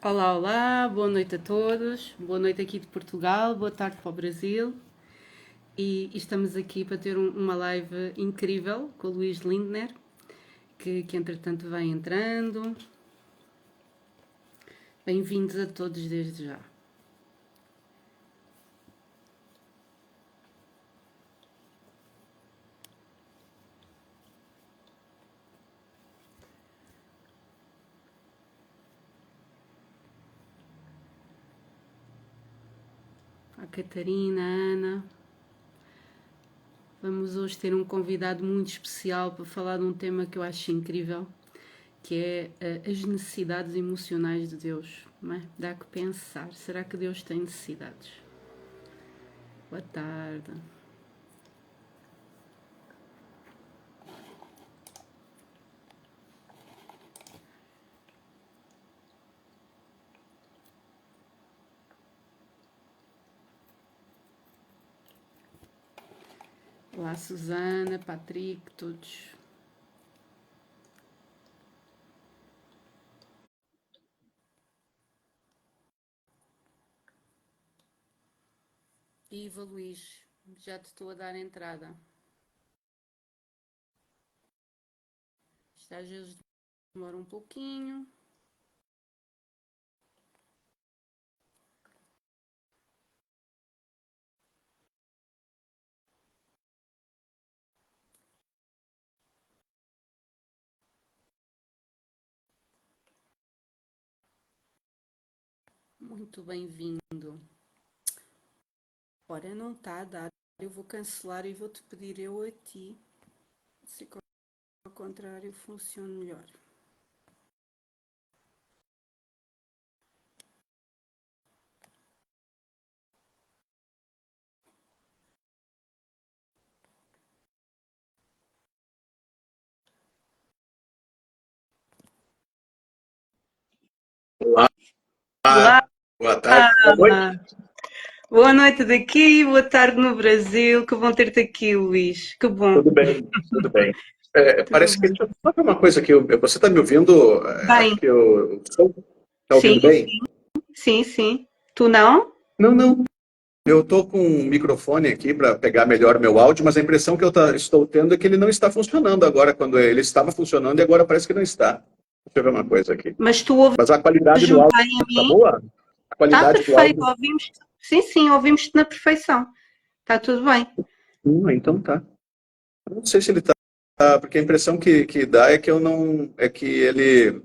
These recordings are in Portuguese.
Olá, olá, boa noite a todos. Boa noite aqui de Portugal, boa tarde para o Brasil. E estamos aqui para ter uma live incrível com o Luís Lindner, que entretanto vem entrando. Bem-vindos a todos desde já. A Catarina, a Ana. Vamos hoje ter um convidado muito especial para falar de um tema que eu acho incrível, que é as necessidades emocionais de Deus. Não é? Dá que pensar, será que Deus tem necessidades? Boa tarde. Olá, Susana, Patrick, todos. Iva Luís, já te estou a dar entrada. Isto às vezes demora um pouquinho. Muito bem-vindo. Ora, não está a dar. Eu vou cancelar e vou-te pedir eu a ti. Se ao contrário funciona melhor. Olá, Olá! boa tarde, boa noite. Boa noite daqui, boa tarde no Brasil. Que bom ter-te aqui, Luís. Que bom. Tudo bem, tudo bem. Tudo Parece que bem. deixa eu falar uma coisa que você está me ouvindo? Acho Bem, que eu está sim, ouvindo bem? sim, sim. Tu não? Não, não. Eu estou com um microfone aqui para pegar melhor meu áudio, mas a impressão que estou tendo é que ele não está funcionando agora, quando ele estava funcionando e agora parece que não está. Deixa eu ver uma coisa aqui. Mas tu Mas a qualidade do ouves-me áudio bem a está mim? boa? A Está qualidade do perfeito, áudio. ouvimos. Sim, sim, ouvimos-te na perfeição. Está tudo bem. Então tá. Eu não sei se ele está. Porque a impressão que dá é que eu não. É que ele.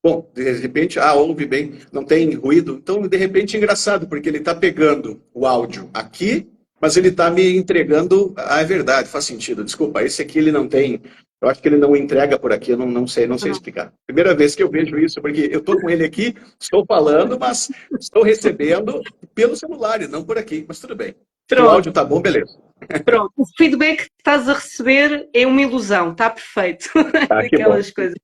Bom, de repente, ouve bem, não tem ruído. Então, de repente, é engraçado, porque ele está pegando o áudio aqui, mas ele está me entregando. Ah, é verdade, faz sentido. Desculpa, esse aqui ele não tem. Eu acho que ele não entrega por aqui, eu não sei explicar. Primeira vez que eu vejo isso, porque eu estou com ele aqui, estou falando, mas estou recebendo pelo celular e não por aqui. Mas tudo bem. Se o Pronto, áudio está bom, beleza. pronto. O feedback que estás a receber é uma ilusão, está perfeito. Ah, que bom. Daquelas coisas.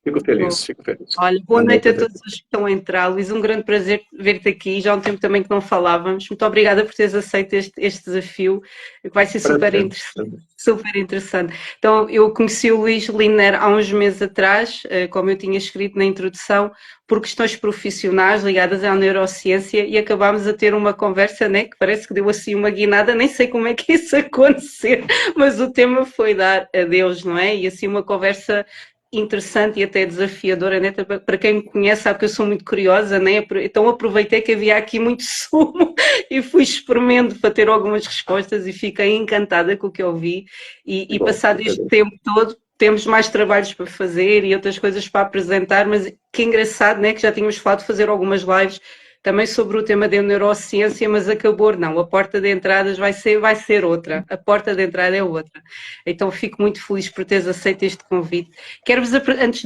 Fico Bom, feliz, fico feliz. olha, boa Boa noite noite, a todos os que estão a entrar. Luís, um grande prazer ver-te aqui. Já há um tempo também que não falávamos. Muito obrigada por teres aceito este desafio, que vai ser super prazer. interessante. Super interessante. Então, eu conheci o Luís Lindner há uns meses atrás, como eu tinha escrito na introdução, por questões profissionais ligadas à neurociência e acabámos a ter uma conversa, né, que parece que deu assim uma guinada, nem sei como é que isso aconteceu, mas o tema foi dar adeus, não é? E assim uma conversa interessante e até desafiadora, né? Para quem me conhece sabe que eu sou muito curiosa, né? Então aproveitei que havia aqui muito sumo e fui espremendo para ter algumas respostas e fiquei encantada com o que eu vi Que e bom, passado fico este feliz. tempo todo temos mais trabalhos para fazer e outras coisas para apresentar, mas que engraçado, né? Que já tínhamos falado de fazer algumas lives também sobre o tema da neurociência, mas acabou, não, a porta de entradas vai ser outra, a porta de entrada é outra. Então fico muito feliz por teres aceito este convite. Quero-vos, antes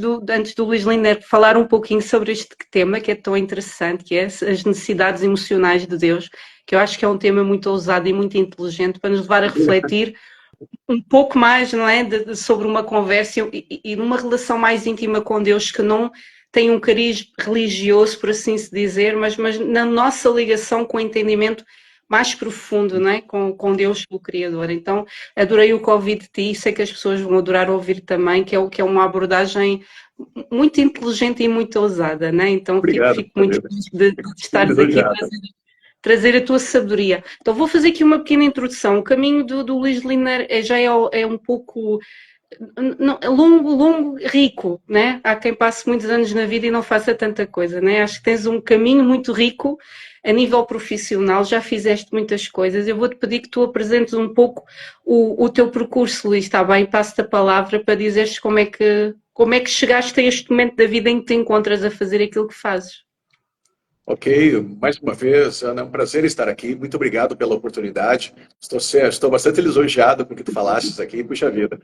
do Luís Lindner, falar um pouquinho sobre este tema que é tão interessante, que é as necessidades emocionais de Deus, que eu acho que é um tema muito ousado e muito inteligente para nos levar a refletir um pouco mais, não é, sobre uma conversa e numa relação mais íntima com Deus que não tem um cariz religioso, por assim se dizer, mas na nossa ligação com o entendimento mais profundo, não é? Com Deus, o Criador. Então, adorei o que ouvi de ti e sei que as pessoas vão adorar ouvir também, que é uma abordagem muito inteligente e muito ousada, né? Então Obrigado, fico muito Fabiola. feliz de Fico estares aqui a lisonjeado. trazer a tua sabedoria. Então vou fazer aqui uma pequena introdução. O caminho do Luís Liner é um pouco longo, rico, né? Há quem passe muitos anos na vida e não faça tanta coisa, né? Acho que tens um caminho muito rico a nível profissional, já fizeste muitas coisas. Eu vou-te pedir que tu apresentes um pouco o teu percurso, Luís, está bem? Passo-te a palavra para dizeres como é que chegaste a este momento da vida em que te encontras a fazer aquilo que fazes. Ok, mais uma vez, Ana, é um prazer estar aqui. Muito obrigado pela oportunidade. Estou bastante lisonjeado com o que tu falaste aqui, puxa vida.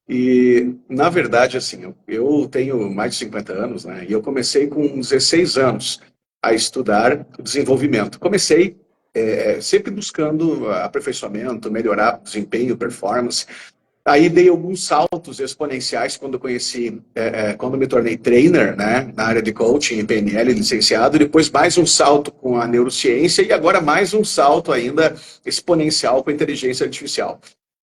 E, na verdade, assim, eu tenho mais de 50 anos, né? E eu comecei com 16 anos a estudar desenvolvimento. Comecei sempre buscando aperfeiçoamento, melhorar desempenho, performance. Aí dei alguns saltos exponenciais quando conheci, quando me tornei trainer, né, na área de coaching e PNL, licenciado, e depois mais um salto com a neurociência e agora mais um salto ainda exponencial com a inteligência artificial.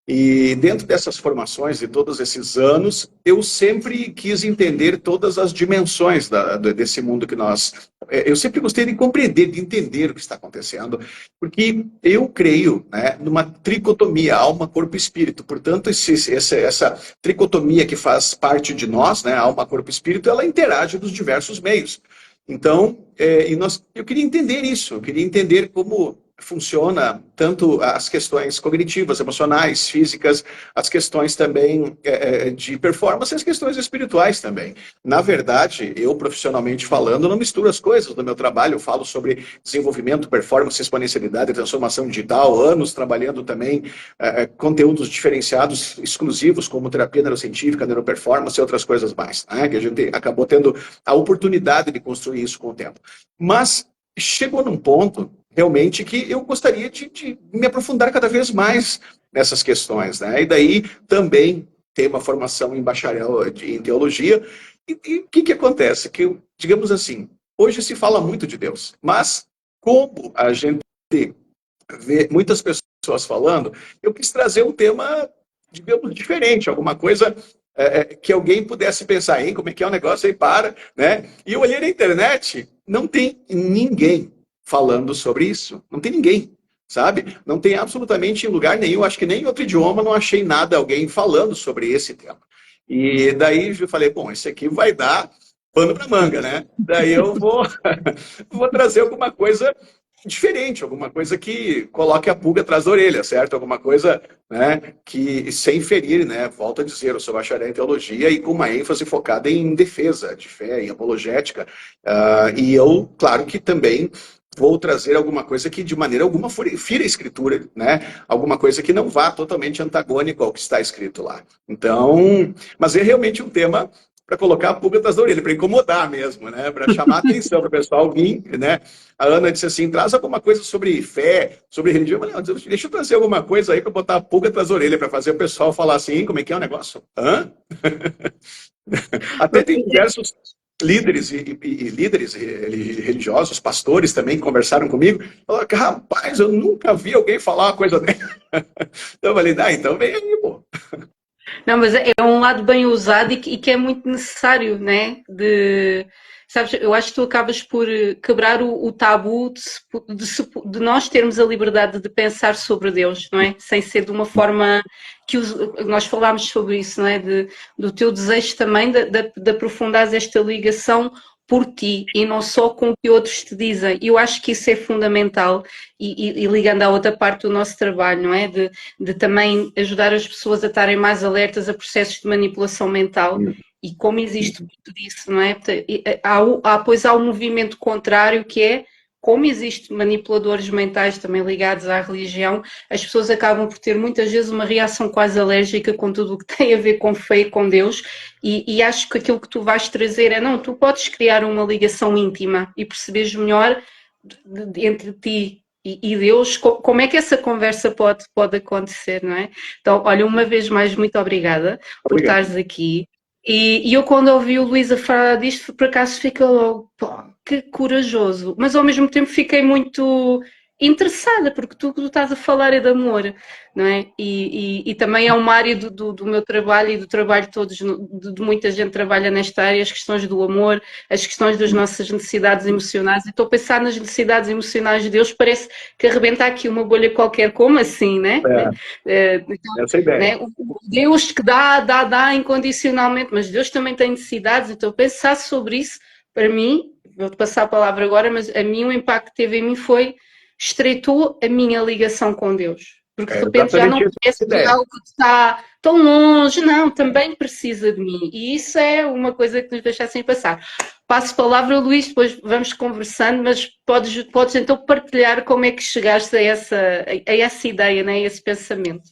E dentro dessas formações de todos esses anos, eu sempre quis entender todas as dimensões desse mundo que nós. Eu sempre gostei de compreender, de entender o que está acontecendo, porque eu creio, né, numa tricotomia, alma, corpo e espírito. Portanto, essa tricotomia que faz parte de nós, né, alma, corpo e espírito, ela interage nos diversos meios. Então, eu queria entender isso, eu queria entender como funciona tanto as questões cognitivas, emocionais, físicas, as questões também de performance e as questões espirituais também. Na verdade, eu profissionalmente falando, não misturo as coisas no meu trabalho, eu falo sobre desenvolvimento, performance, exponencialidade, transformação digital, anos trabalhando também conteúdos diferenciados, exclusivos, como terapia neurocientífica, neuroperformance e outras coisas mais, né? Que a gente acabou tendo a oportunidade de construir isso com o tempo. Mas chegou num ponto realmente que eu gostaria de me aprofundar cada vez mais nessas questões, né? E daí também tem uma formação em bacharel em teologia. E o que acontece? Que, digamos assim, hoje se fala muito de Deus, mas como a gente vê muitas pessoas falando, eu quis trazer um tema, digamos, diferente, alguma coisa que alguém pudesse pensar, hein, como é que é o negócio aí, para, né? E eu olhei na internet, não tem ninguém falando sobre isso, não tem ninguém, sabe? Não tem absolutamente em lugar nenhum, acho que nem em outro idioma não achei nada, alguém falando sobre esse tema. E daí eu falei, bom, esse aqui vai dar pano para manga, né? Daí eu vou trazer alguma coisa diferente, alguma coisa que coloque a pulga atrás da orelha, certo? Alguma coisa, né, que sem ferir, né? Volto a dizer, eu sou bacharel em teologia e com uma ênfase focada em defesa de fé, em apologética. E eu, claro que também vou trazer alguma coisa que de maneira alguma fira a escritura, né? Alguma coisa que não vá totalmente antagônico ao que está escrito lá. Então, mas é realmente um tema para colocar a pulga atrás da orelha, para incomodar mesmo, né? Para chamar a atenção para o pessoal vir, né? A Ana disse assim, traz alguma coisa sobre fé, sobre religião. Eu falei, deixa eu trazer alguma coisa aí para botar a pulga atrás da orelha, para fazer o pessoal falar assim, como é que é o negócio? Hã? Até tem diversos líderes e líderes religiosos, pastores também conversaram comigo. Falaram, rapaz, eu nunca vi alguém falar uma coisa dessa. Então eu falei, então vem aí, pô. Não, mas é um lado bem usado e que é muito necessário, né? Sabes, eu acho que tu acabas por quebrar o tabu de nós termos a liberdade de pensar sobre Deus, não é? Sem ser de uma forma que nós falámos sobre isso, não é? Do teu desejo também de aprofundar esta ligação por ti e não só com o que outros te dizem. Eu acho que isso é fundamental e ligando à outra parte do nosso trabalho, não é? De também ajudar as pessoas a estarem mais alertas a processos de manipulação mental e como existe muito disso, não é? Pois há um movimento contrário que é, como existe manipuladores mentais também ligados à religião, as pessoas acabam por ter muitas vezes uma reação quase alérgica com tudo o que tem a ver com fé e com Deus e acho que aquilo que tu vais trazer é, não, tu podes criar uma ligação íntima e perceberes melhor entre ti e Deus, como é que essa conversa pode acontecer, não é? Então, olha, uma vez mais, muito obrigada por Obrigado. estares aqui. E eu, quando ouvi o Luís a falar disto, por acaso fiquei logo, pô, que corajoso. Mas ao mesmo tempo fiquei muito interessada, porque tu estás a falar é de amor, não é? E também é uma área do meu trabalho e do trabalho de todos, de muita gente que trabalha nesta área, as questões do amor, as questões das nossas necessidades emocionais. E estou a pensar nas necessidades emocionais de Deus, parece que arrebenta aqui uma bolha qualquer, como assim, né? Então, Essa é a né? ideia. O Deus que dá incondicionalmente, mas Deus também tem necessidades, então pensar sobre isso, para mim, vou-te passar a palavra agora, mas a mim o impacto que teve em mim foi estreitou a minha ligação com Deus. Porque de É repente já não exatamente essa parece a que é ideia. algo que está tão longe, não, também precisa de mim. E isso é uma coisa que nos deixa sem passar. Passo a palavra ao Luís, depois vamos conversando, mas podes então partilhar como é que chegaste a essa ideia, né, a esse pensamento.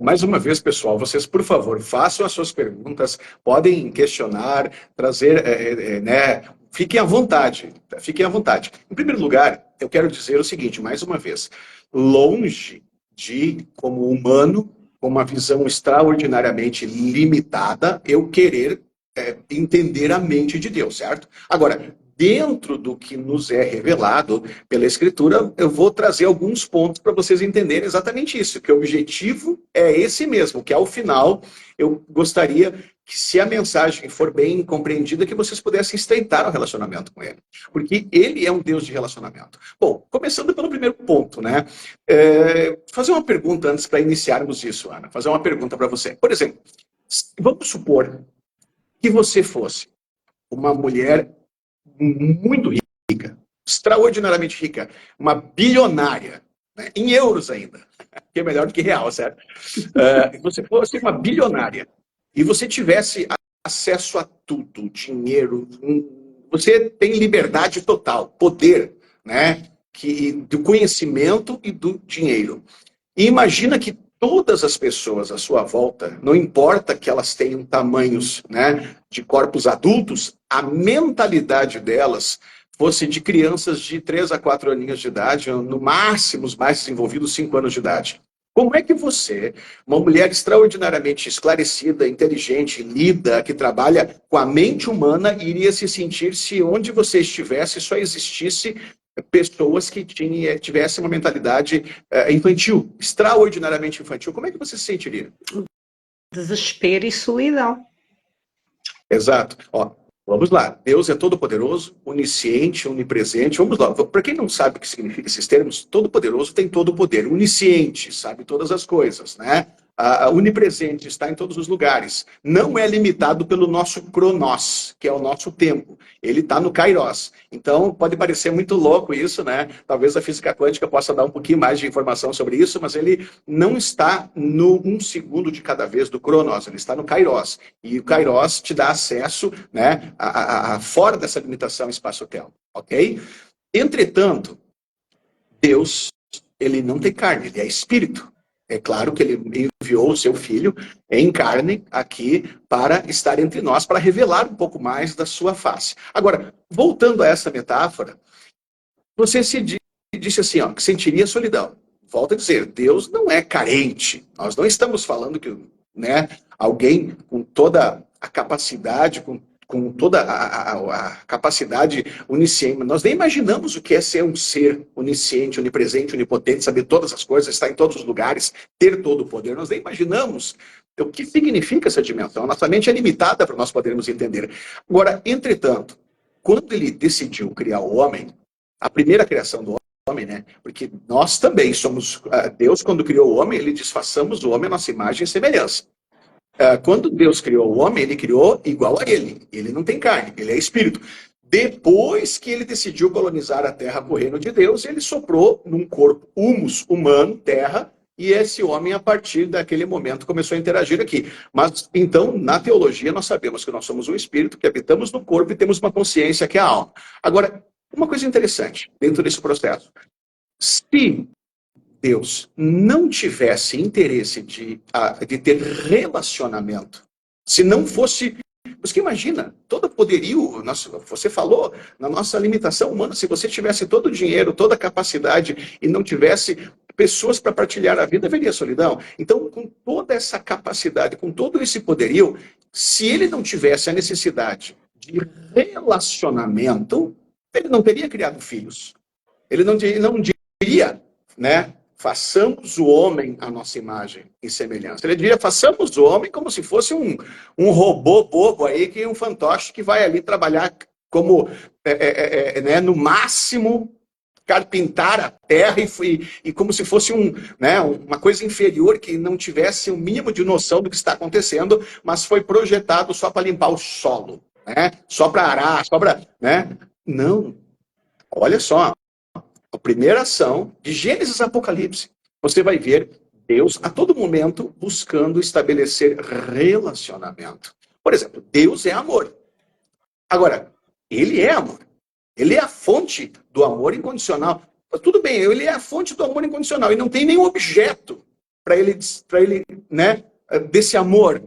Mais uma vez, pessoal, vocês, por favor, façam as suas perguntas, podem questionar, trazer, né? Fiquem à vontade, fiquem à vontade. Em primeiro lugar, eu quero dizer o seguinte, mais uma vez, longe de, como humano, com uma visão extraordinariamente limitada, eu querer entender a mente de Deus, certo? Agora, dentro do que nos é revelado pela Escritura, eu vou trazer alguns pontos para vocês entenderem exatamente isso, que o objetivo é esse mesmo, que ao final eu gostaria que, se a mensagem for bem compreendida, que vocês pudessem estreitar o relacionamento com ele, porque ele é um Deus de relacionamento. Bom, começando pelo primeiro ponto, né? Fazer uma pergunta antes para iniciarmos isso, Ana, fazer uma pergunta para você. Por exemplo, vamos supor que você fosse uma mulher muito rica, extraordinariamente rica, uma bilionária, né, em euros ainda, que é melhor do que real, certo? Você fosse uma bilionária e você tivesse acesso a tudo, dinheiro, você tem liberdade total, poder, né, do conhecimento e do dinheiro. E imagina que todas as pessoas à sua volta, não importa que elas tenham tamanhos, né, de corpos adultos, a mentalidade delas fosse de crianças de 3 a 4 aninhos de idade, no máximo os mais desenvolvidos 5 anos de idade. Como é que você, uma mulher extraordinariamente esclarecida, inteligente, lida, que trabalha com a mente humana, iria se sentir se onde você estivesse só existisse pessoas que tivessem uma mentalidade infantil, extraordinariamente infantil? Como é que você se sentiria? Desespero e solidão. Exato. Ó, vamos lá. Deus é todo-poderoso, onisciente, onipresente. Vamos lá. Para quem não sabe o que significa esses termos, todo-poderoso tem todo o poder. Onisciente, sabe todas as coisas, né? Onipresente, está em todos os lugares. Não é limitado pelo nosso cronos, que é o nosso tempo. Ele está no kairos. Então, pode parecer muito louco isso, né? Talvez a física quântica possa dar um pouquinho mais de informação sobre isso, mas ele não está no 1 segundo de cada vez do cronos, ele está no kairos. E o kairos te dá acesso, né, a fora dessa limitação espaço-tempo, ok? Entretanto, Deus, ele não tem carne, ele é espírito. É claro que ele enviou o seu filho em carne aqui para estar entre nós, para revelar um pouco mais da sua face. Agora, voltando a essa metáfora, você disse assim, ó, que sentiria solidão. Volto a dizer, Deus não é carente. Nós não estamos falando que, né, alguém com toda a capacidade, com toda a capacidade onisciente. Nós nem imaginamos o que é ser um ser onisciente, onipresente, onipotente, saber todas as coisas, estar em todos os lugares, ter todo o poder. Nós nem imaginamos o que significa essa dimensão. Nossa mente é limitada para nós podermos entender. Agora, entretanto, quando ele decidiu criar o homem, a primeira criação do homem, né? Porque nós também somos, Deus quando criou o homem, ele diz, façamos o homem à nossa imagem e semelhança. Quando Deus criou o homem, ele criou igual a ele. Ele não tem carne, ele é espírito. Depois que ele decidiu colonizar a terra com o reino de Deus, ele soprou num corpo humus humano, terra, e esse homem, a partir daquele momento, começou a interagir aqui. Mas, então, na teologia, nós sabemos que nós somos um espírito, que habitamos no corpo e temos uma consciência que é a alma. Agora, uma coisa interessante dentro desse processo. Se Deus não tivesse interesse de ter relacionamento, se não fosse... Porque imagina, todo poderio, você falou, na nossa limitação humana, se você tivesse todo o dinheiro, toda a capacidade e não tivesse pessoas para partilhar a vida, haveria solidão. Então, com toda essa capacidade, com todo esse poderio, se ele não tivesse a necessidade de relacionamento, ele não teria criado filhos. Ele não diria, né? Façamos o homem à nossa imagem e semelhança. Ele diria, façamos o homem como se fosse um robô bobo aí, que um fantoche que vai ali trabalhar como, né, no máximo, carpintar a terra e como se fosse né, uma coisa inferior, que não tivesse o mínimo de noção do que está acontecendo, mas foi projetado só para limpar o solo, né? Só para arar, só para... Né? Não. Olha só, a primeira ação de Gênesis a Apocalipse, você vai ver Deus a todo momento buscando estabelecer relacionamento. Por exemplo, Deus é amor. Agora, ele é amor. Ele é a fonte do amor incondicional. Tudo bem, ele é a fonte do amor incondicional e não tem nenhum objeto para ele, né, desse amor.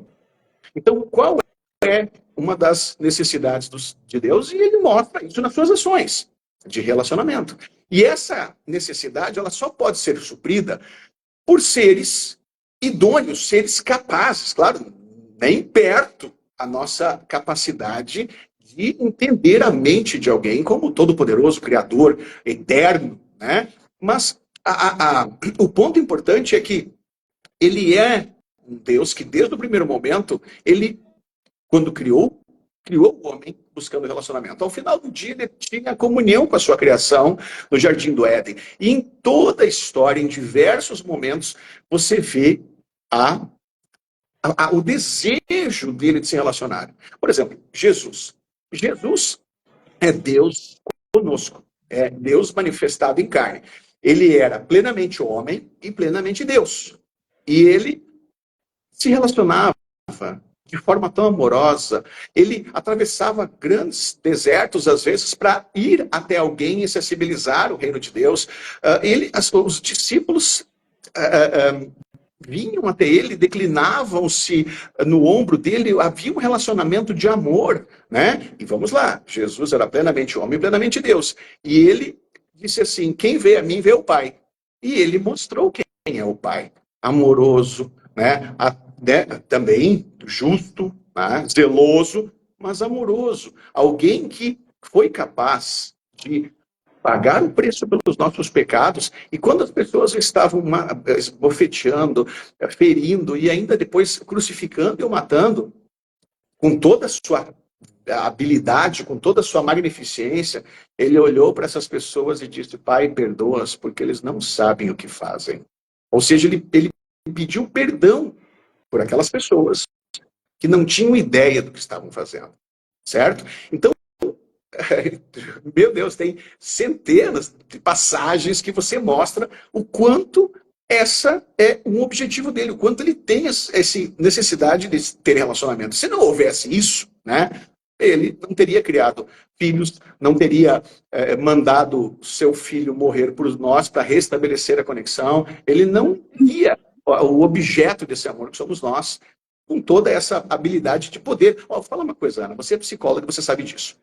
Então, qual é uma das necessidades de Deus? E ele mostra isso nas suas ações de relacionamento. E essa necessidade, ela só pode ser suprida por seres idôneos, seres capazes, claro, nem perto a nossa capacidade de entender a mente de alguém como todo-poderoso, criador, eterno, né? Mas o ponto importante é que ele é um Deus que, desde o primeiro momento, ele, quando criou o homem buscando relacionamento. Ao final do dia, ele tinha comunhão com a sua criação no Jardim do Éden. E em toda a história, em diversos momentos, você vê o desejo dele de se relacionar. Por exemplo, Jesus. Jesus é Deus conosco. É Deus manifestado em carne. Ele era plenamente homem e plenamente Deus. E ele se relacionava de forma tão amorosa. Ele atravessava grandes desertos, às vezes, para ir até alguém e sensibilizar o reino de Deus. Os discípulos vinham até ele, declinavam-se no ombro dele, havia um relacionamento de amor, né? E vamos lá, Jesus era plenamente homem e plenamente Deus. E ele disse assim, quem vê a mim, vê o Pai. E ele mostrou quem é o Pai. Amoroso, né? Também justo, né? Zeloso, mas amoroso. Alguém que foi capaz de pagar o preço pelos nossos pecados, e quando as pessoas estavam bofeteando, ferindo, e ainda depois crucificando e o matando, com toda a sua habilidade, com toda a sua magnificência, ele olhou para essas pessoas e disse, Pai, perdoa-as, porque eles não sabem o que fazem. Ou seja, ele pediu perdão por aquelas pessoas que não tinham ideia do que estavam fazendo, certo? Então, meu Deus, tem centenas de passagens que você mostra o quanto essa é um objetivo dele, o quanto ele tem essa necessidade de ter relacionamento. Se não houvesse isso, né, ele não teria criado filhos, não teria mandado seu filho morrer por nós para restabelecer a conexão, ele não teria o objeto desse amor que somos nós, com toda essa habilidade de poder. Fala uma coisa, Ana, você é psicóloga, você sabe disso.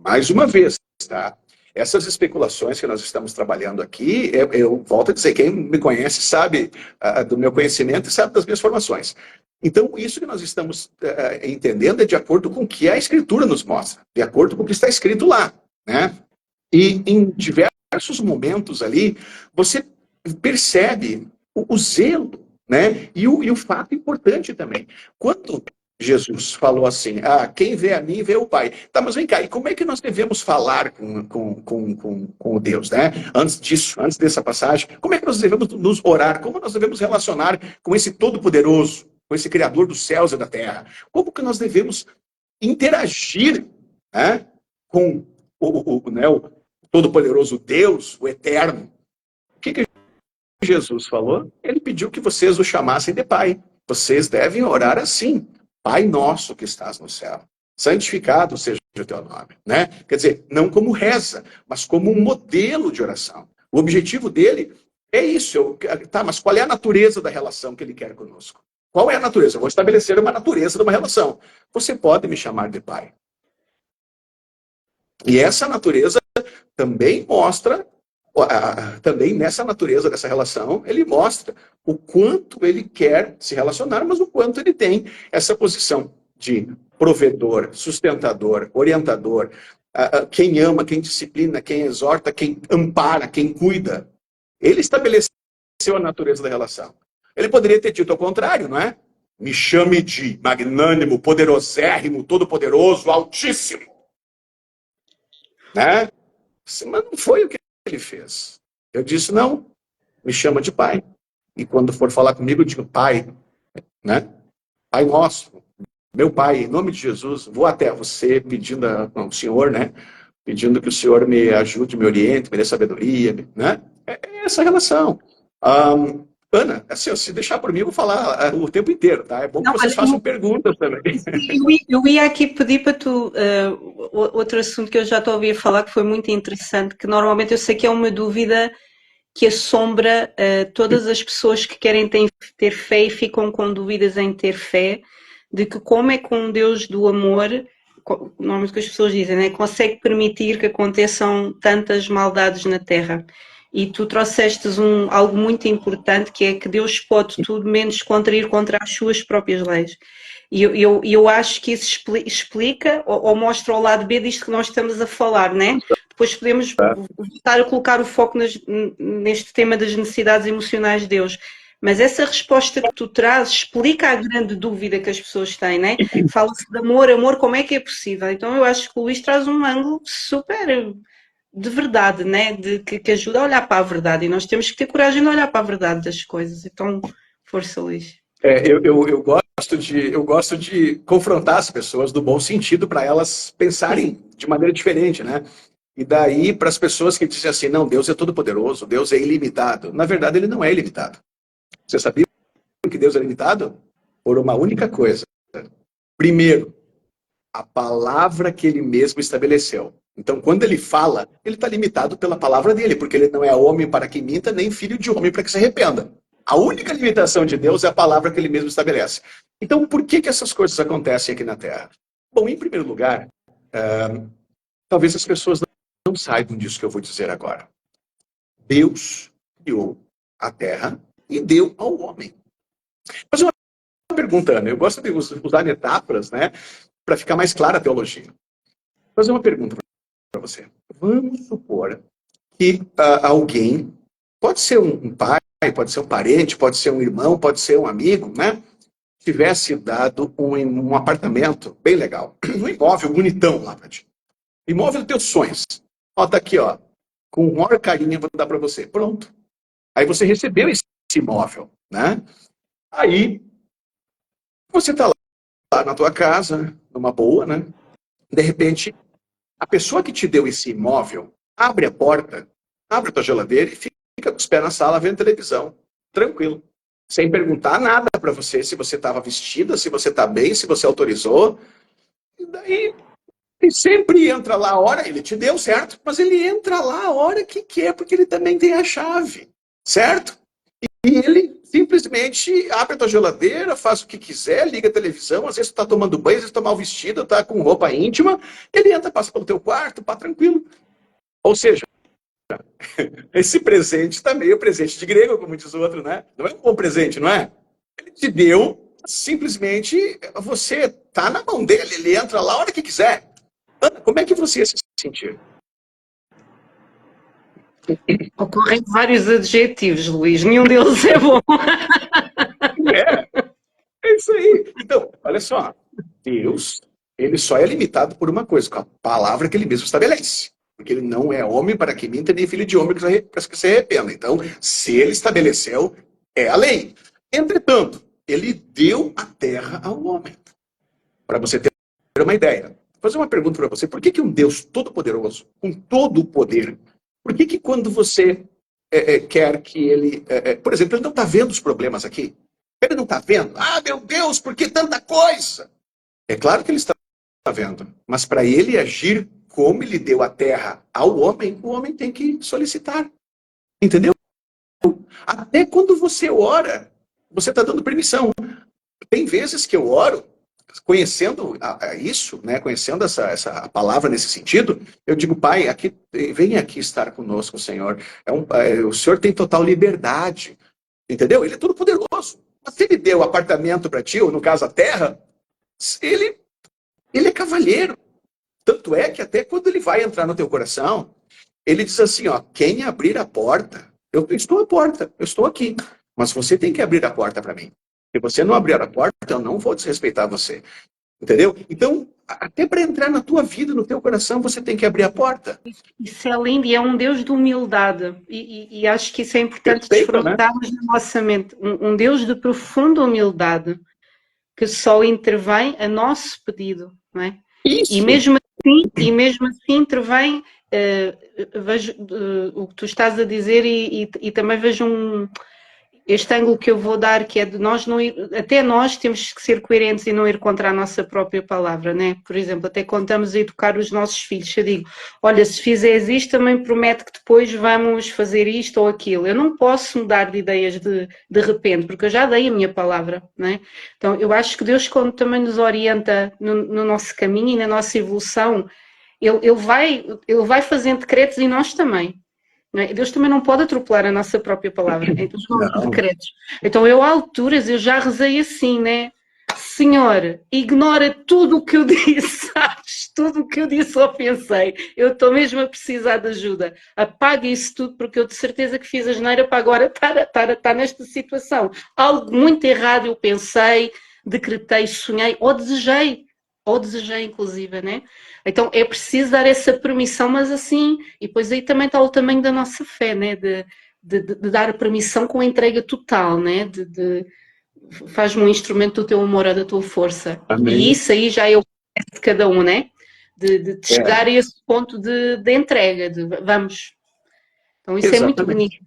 Mais uma vez, tá? Essas especulações que nós estamos trabalhando aqui, eu volto a dizer, quem me conhece sabe do meu conhecimento e sabe das minhas formações. Então, isso que nós estamos entendendo é de acordo com o que a Escritura nos mostra, de acordo com o que está escrito lá, né? E em diversos momentos ali, você percebe o zelo, né? E o fato importante também. Quando Jesus falou assim, quem vê a mim, vê o Pai. Tá, mas vem cá, e como é que nós devemos falar com Deus, né? Antes dessa passagem, como é que nós devemos nos orar? Como nós devemos relacionar com esse Todo-Poderoso, com esse Criador dos céus e da terra? Como que nós devemos interagir, né, com o Todo-Poderoso Deus, o Eterno? O que Jesus falou? Ele pediu que vocês o chamassem de Pai. Vocês devem orar assim. Pai nosso que estás no céu, santificado seja o teu nome, né? Quer dizer, não como reza, mas como um modelo de oração. O objetivo dele é isso. Tá, mas qual é a natureza da relação que ele quer conosco? Qual é a natureza? Eu vou estabelecer uma natureza de uma relação. Você pode me chamar de pai. E essa natureza também mostra, também nessa natureza dessa relação, ele mostra o quanto ele quer se relacionar, mas o quanto ele tem essa posição de provedor, sustentador, orientador, quem ama, quem disciplina, quem exorta, quem ampara, quem cuida. Ele estabeleceu a natureza da relação. Ele poderia ter dito ao contrário, não é? Me chame de magnânimo, poderosérrimo, todo-poderoso, altíssimo. Né? Mas não foi o que ele fez. Eu disse, não, me chama de pai. E quando for falar comigo, eu digo, pai, né? Pai nosso, meu pai, em nome de Jesus, vou até você pedindo ao Senhor, né? Pedindo que o Senhor me ajude, me oriente, me dê sabedoria, né? É essa relação. Ana, assim, se deixar por mim, eu vou falar o tempo inteiro, tá? É bom que Não, vocês façam perguntas também. eu ia aqui pedir para tu outro assunto que eu já estou a ouvir falar que foi muito interessante, que normalmente eu sei que é uma dúvida que assombra todas as pessoas que querem ter fé e ficam com dúvidas em ter fé, de que como é que um Deus do amor, normalmente o que as pessoas dizem, né, consegue permitir que aconteçam tantas maldades na Terra. E tu trouxestes algo muito importante, que é que Deus pode tudo menos contrair contra as suas próprias leis. E eu acho que isso explica ou mostra o lado B disto que nós estamos a falar, né? Depois podemos voltar a colocar o foco neste tema das necessidades emocionais de Deus. Mas essa resposta que tu trazes explica a grande dúvida que as pessoas têm, né? Fala-se de amor, amor, como é que é possível? Então eu acho que o Luís traz um ângulo super de verdade, né? Que ajuda a olhar para a verdade. E nós temos que ter coragem de olhar para a verdade das coisas. Então, força, Luís. Eu gosto de confrontar as pessoas do bom sentido para elas pensarem de maneira diferente, né? E daí, para as pessoas que dizem assim, não, Deus é todo-poderoso, Deus é ilimitado. Na verdade, ele não é ilimitado. Você sabia que Deus é limitado? Por uma única coisa. Primeiro, a palavra que ele mesmo estabeleceu. Então, quando ele fala, ele está limitado pela palavra dele, porque ele não é homem para que minta, nem filho de homem para que se arrependa. A única limitação de Deus é a palavra que ele mesmo estabelece. Então, por que essas coisas acontecem aqui na Terra? Bom, em primeiro lugar, talvez as pessoas não saibam disso que eu vou dizer agora. Deus criou a Terra e deu ao homem. Mas uma pergunta, Ana, eu gosto de usar metáforas, né, para ficar mais clara a teologia. Vou fazer uma pergunta para você. Vamos supor que alguém, pode ser um pai, pode ser um parente, pode ser um irmão, pode ser um amigo, né? Tivesse dado um apartamento bem legal, um imóvel bonitão lá para ti. Imóvel dos teus sonhos. Ó, tá aqui, ó. Com o maior carinho eu vou dar para você. Pronto. Aí você recebeu esse imóvel, né? Aí você tá lá na tua casa, numa boa, né? De repente, a pessoa que te deu esse imóvel abre a porta, abre a tua geladeira e fica com os pés na sala vendo televisão, tranquilo, sem perguntar nada para você, se você estava vestida, se você está bem, se você autorizou. E daí, ele sempre entra lá a hora, ele te deu, certo? Mas ele entra lá a hora que quer, porque ele também tem a chave, certo? E ele simplesmente abre a tua geladeira, faz o que quiser, liga a televisão, às vezes tu tá tomando banho, às vezes tu tá mal vestido, tá com roupa íntima, ele entra, passa pelo teu quarto, pá, tranquilo. Ou seja, esse presente tá meio presente de grego, como diz o outro, né? Não é um bom presente, não é? Ele te deu, simplesmente, você tá na mão dele, ele entra lá a hora que quiser. Ana, como é que você ia se sentir? Ocorrem vários adjetivos, Luís, nenhum deles é bom. É isso aí. Então, olha só, Deus, ele só é limitado por uma coisa, com a palavra que ele mesmo estabelece. Porque ele não é homem para que minta, nem filho de homem para que se arrependa. Então, se ele estabeleceu, é a lei. Entretanto, ele deu a terra ao homem. Para você ter uma ideia. Vou fazer uma pergunta para você. Por que um Deus todo-poderoso, com todo o poder, por que quando você quer que ele... por exemplo, ele não está vendo os problemas aqui? Ele não está vendo? Ah, meu Deus, por que tanta coisa? É claro que ele está vendo. Mas para ele agir como ele deu a terra ao homem, o homem tem que solicitar. Entendeu? Até quando você ora, você está dando permissão. Tem vezes que eu oro, conhecendo isso, né, conhecendo essa palavra nesse sentido, eu digo, Pai, aqui, vem aqui estar conosco, Senhor. O Senhor tem total liberdade. Entendeu? Ele é todo poderoso. Mas se ele deu apartamento para ti, ou no caso a terra, ele é cavalheiro. Tanto é que até quando ele vai entrar no teu coração, ele diz assim, ó, quem abrir a porta, Eu estou à porta, eu estou aqui. Mas você tem que abrir a porta para mim. Se você não abrir a porta, eu não vou desrespeitar você. Entendeu? Então, até para entrar na tua vida, no teu coração, você tem que abrir a porta. Isso é lindo e é um Deus de humildade. E acho que isso é importante Respeita, né? desfrutarmos na nossa mente. Um Deus de profunda humildade que só intervém a nosso pedido, não é? Isso. E mesmo assim intervém, vejo o que tu estás a dizer e também vejo este ângulo que eu vou dar, que é de nós não ir, até nós temos que ser coerentes e não ir contra a nossa própria palavra, né? Por exemplo, até quando estamos a educar os nossos filhos, eu digo, olha, se fizeres isto, também promete que depois vamos fazer isto ou aquilo. Eu não posso mudar de ideias de repente, porque eu já dei a minha palavra, né? Então, eu acho que Deus, quando também nos orienta no nosso caminho e na nossa evolução, ele vai fazendo decretos e nós também. Não é? Deus também não pode atropelar a nossa própria palavra, então, os nossos Não. decretos. Então, eu, há alturas, eu já rezei assim, né? Senhor, ignora tudo o que eu disse, sabes? Tudo o que eu disse ou pensei. Eu estou mesmo a precisar de ajuda. Apaga isso tudo, porque eu de certeza que fiz a geneira para agora estar nesta situação. Algo muito errado eu pensei, decretei, sonhei ou desejei inclusive, né? Então é preciso dar essa permissão, mas assim, e depois aí também está o tamanho da nossa fé, né? De dar a permissão com a entrega total, né? Faz-me um instrumento do teu amor ou da tua força. E Amém. isso aí já é o processo de cada um, né? De chegar É, a esse ponto de entrega, de vamos. Então isso é muito bonito.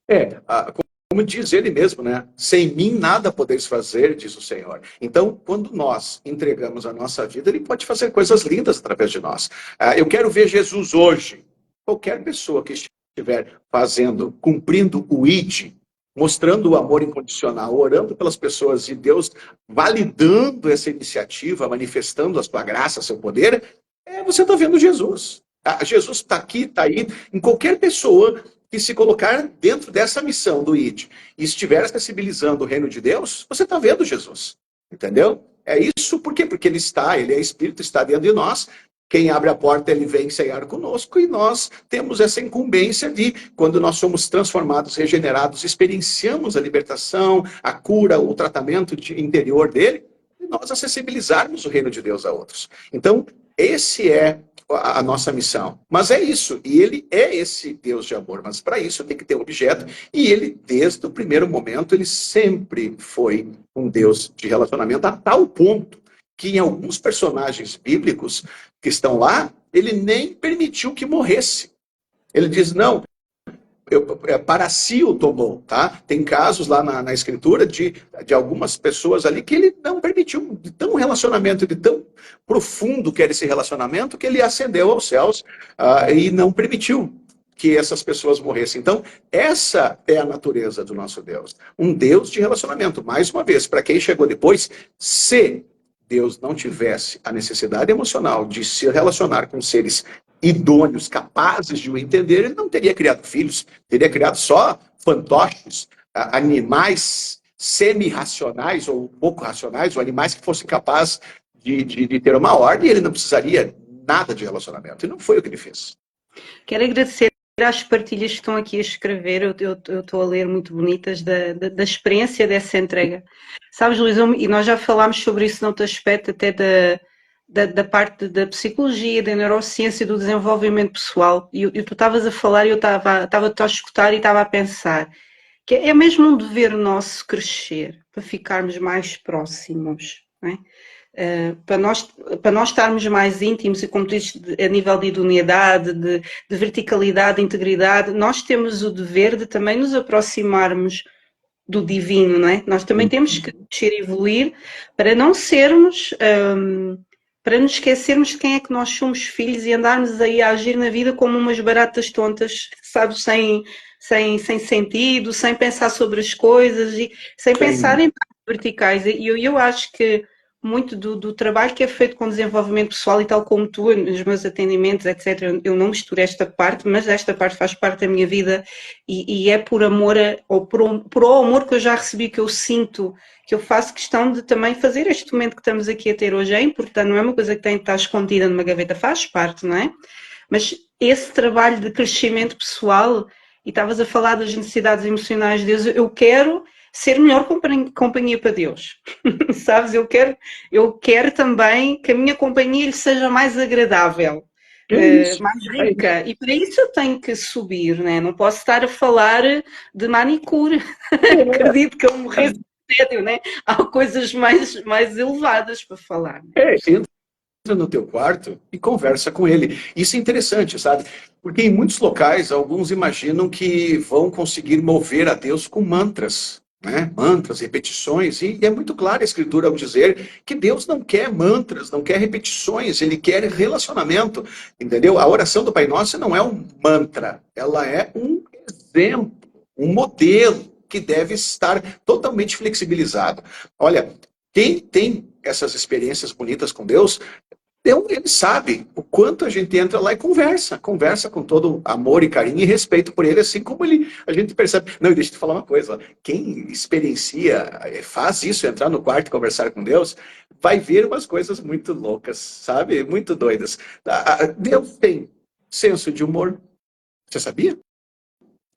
exatamente. Como diz ele mesmo, né? Sem mim nada podeis fazer, diz o Senhor. Então, quando nós entregamos a nossa vida, ele pode fazer coisas lindas através de nós. Eu quero ver Jesus hoje. Qualquer pessoa que estiver fazendo, cumprindo o ID, mostrando o amor incondicional, orando pelas pessoas e Deus validando essa iniciativa, manifestando a sua graça, seu poder, você está vendo Jesus. Jesus está aqui, está aí, em qualquer pessoa que se colocar dentro dessa missão do ID e estiver acessibilizando o reino de Deus, você está vendo Jesus. Entendeu? É isso por quê? Porque ele é Espírito, está dentro de nós. Quem abre a porta, ele vem ceiar conosco, e nós temos essa incumbência de, quando nós somos transformados, regenerados, experienciamos a libertação, a cura, o tratamento interior dele, e nós acessibilizarmos o reino de Deus a outros. Então, esse é a nossa missão. Mas é isso, e ele é esse Deus de amor, mas para isso tem que ter um objeto, e ele, desde o primeiro momento, ele sempre foi um Deus de relacionamento, a tal ponto que em alguns personagens bíblicos que estão lá, ele nem permitiu que morresse. Ele diz, não, para si o tomou, tá? Tem casos lá na escritura de algumas pessoas ali que ele não permitiu, de tão relacionamento, de tão profundo que era esse relacionamento, que ele ascendeu aos céus e não permitiu que essas pessoas morressem. Então, essa é a natureza do nosso Deus. Um Deus de relacionamento. Mais uma vez, para quem chegou depois, se Deus não tivesse a necessidade emocional de se relacionar com seres idôneos, capazes de o entender, ele não teria criado filhos, teria criado só fantoches, animais semi-racionais ou pouco racionais, ou animais que fossem capazes de ter uma ordem, e ele não precisaria nada de relacionamento. E não foi o que ele fez. Quero agradecer às partilhas que estão aqui a escrever, eu estou a ler muito bonitas, da experiência dessa entrega. Sabes, Luís, e nós já falámos sobre isso noutro aspecto, até da parte da psicologia, da neurociência, do desenvolvimento pessoal, e tu estavas a falar e eu estava-te a escutar e estava a pensar, que é mesmo um dever nosso crescer, para ficarmos mais próximos, não é? Para nós estarmos mais íntimos e, como dizes, a nível de idoneidade, de verticalidade, de integridade, nós temos o dever de também nos aproximarmos do divino, não é? Nós também temos que crescer e evoluir para não sermos, para nos esquecermos de quem é que nós somos filhos e andarmos aí a agir na vida como umas baratas tontas, sabes, sem sentido, sem pensar sobre as coisas e sem pensar em verticais. E eu acho que muito do trabalho que é feito com desenvolvimento pessoal, e tal como tu, nos meus atendimentos, etc., eu não misturo esta parte, mas esta parte faz parte da minha vida e é por amor, ou por o amor que eu já recebi, que eu sinto, que eu faço questão de também fazer este momento que estamos aqui a ter hoje. É importante, não é uma coisa que tem de estar escondida numa gaveta, faz parte, não é? Mas esse trabalho de crescimento pessoal, e estavas a falar das necessidades emocionais de Deus, eu quero ser melhor companhia para Deus, sabes? Eu quero também que a minha companhia lhe seja mais agradável, Que isso? mais rica, e para isso eu tenho que subir, né? Não posso estar a falar de manicure, acredito que eu morresse de tédio, né? Há coisas mais elevadas para falar. Entra no teu quarto e conversa com ele. Isso é interessante, sabe? Porque em muitos locais, alguns imaginam que vão conseguir mover a Deus com mantras, né? Mantras, repetições, e é muito clara a Escritura ao dizer que Deus não quer mantras, não quer repetições, Ele quer relacionamento, entendeu? A oração do Pai Nosso não é um mantra, ela é um exemplo, um modelo que deve estar totalmente flexibilizado. Olha, quem tem essas experiências bonitas com Deus, então, ele sabe o quanto a gente entra lá e conversa com todo amor e carinho e respeito por ele, assim como a gente percebe. Não, e deixa eu te falar uma coisa, quem experiencia, faz isso, entrar no quarto e conversar com Deus, vai ver umas coisas muito loucas, sabe? Muito doidas. Deus tem senso de humor, você sabia?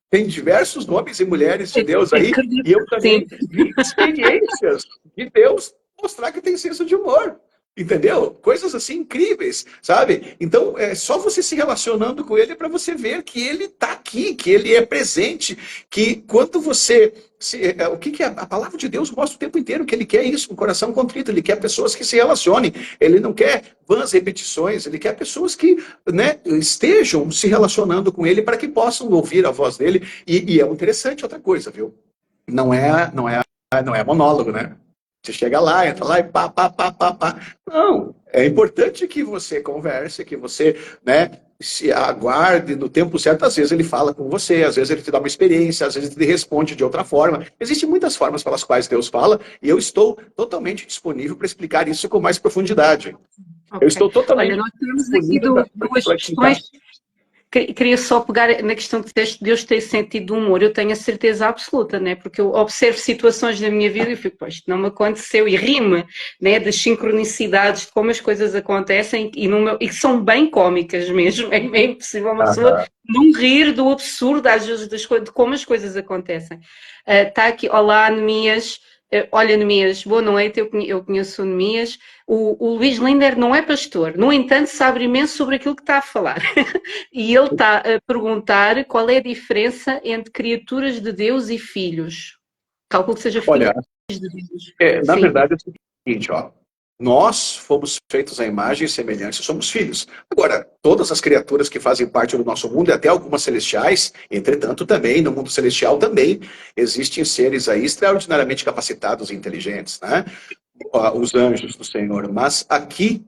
Tem diversos homens e mulheres de Deus aí, e eu Sim. também vi experiências de Deus mostrar que tem senso de humor. Entendeu? Coisas assim incríveis, sabe? Então, é só você se relacionando com ele para você ver que ele está aqui, que ele é presente, que quando você. O que é? A palavra de Deus mostra o tempo inteiro que ele quer isso, um coração contrito, ele quer pessoas que se relacionem, ele não quer vãs repetições, ele quer pessoas que, né, estejam se relacionando com ele para que possam ouvir a voz dele. E é interessante outra coisa, viu? Não é monólogo, né? Você chega lá, entra lá e pá, pá, pá, pá, pá. Não, é importante que você converse, que você, né, se aguarde no tempo certo. Às vezes ele fala com você, às vezes ele te dá uma experiência, às vezes ele te responde de outra forma. Existem muitas formas pelas quais Deus fala e eu estou totalmente disponível para explicar isso com mais profundidade. Okay. Eu estou totalmente Olha, nós temos disponível aqui para duas explicar. questões. Queria só pegar na questão que Deus tem sentido de humor. Eu tenho a certeza absoluta, né? Porque eu observo situações da minha vida e fico, pois, isto não me aconteceu. E rimo, né? Das sincronicidades, de como as coisas acontecem e que são bem cómicas mesmo. É impossível uma pessoa não rir do absurdo, às vezes, de como as coisas acontecem. Está aqui, olá, Anemias. Olha, Anemias, boa noite, eu conheço o Anemias. O Luís Linder não é pastor, no entanto, sabe imenso sobre aquilo que está a falar. E ele está a perguntar qual é a diferença entre criaturas de Deus e filhos. Calculo que seja filhos Olha, de Deus. na Sim. verdade é o seguinte, ó. Nós fomos feitos à imagem e semelhança, somos filhos. Agora, todas as criaturas que fazem parte do nosso mundo, e até algumas celestiais, entretanto, também, no mundo celestial também, existem seres aí extraordinariamente capacitados e inteligentes, né? Os anjos do Senhor. Mas aqui,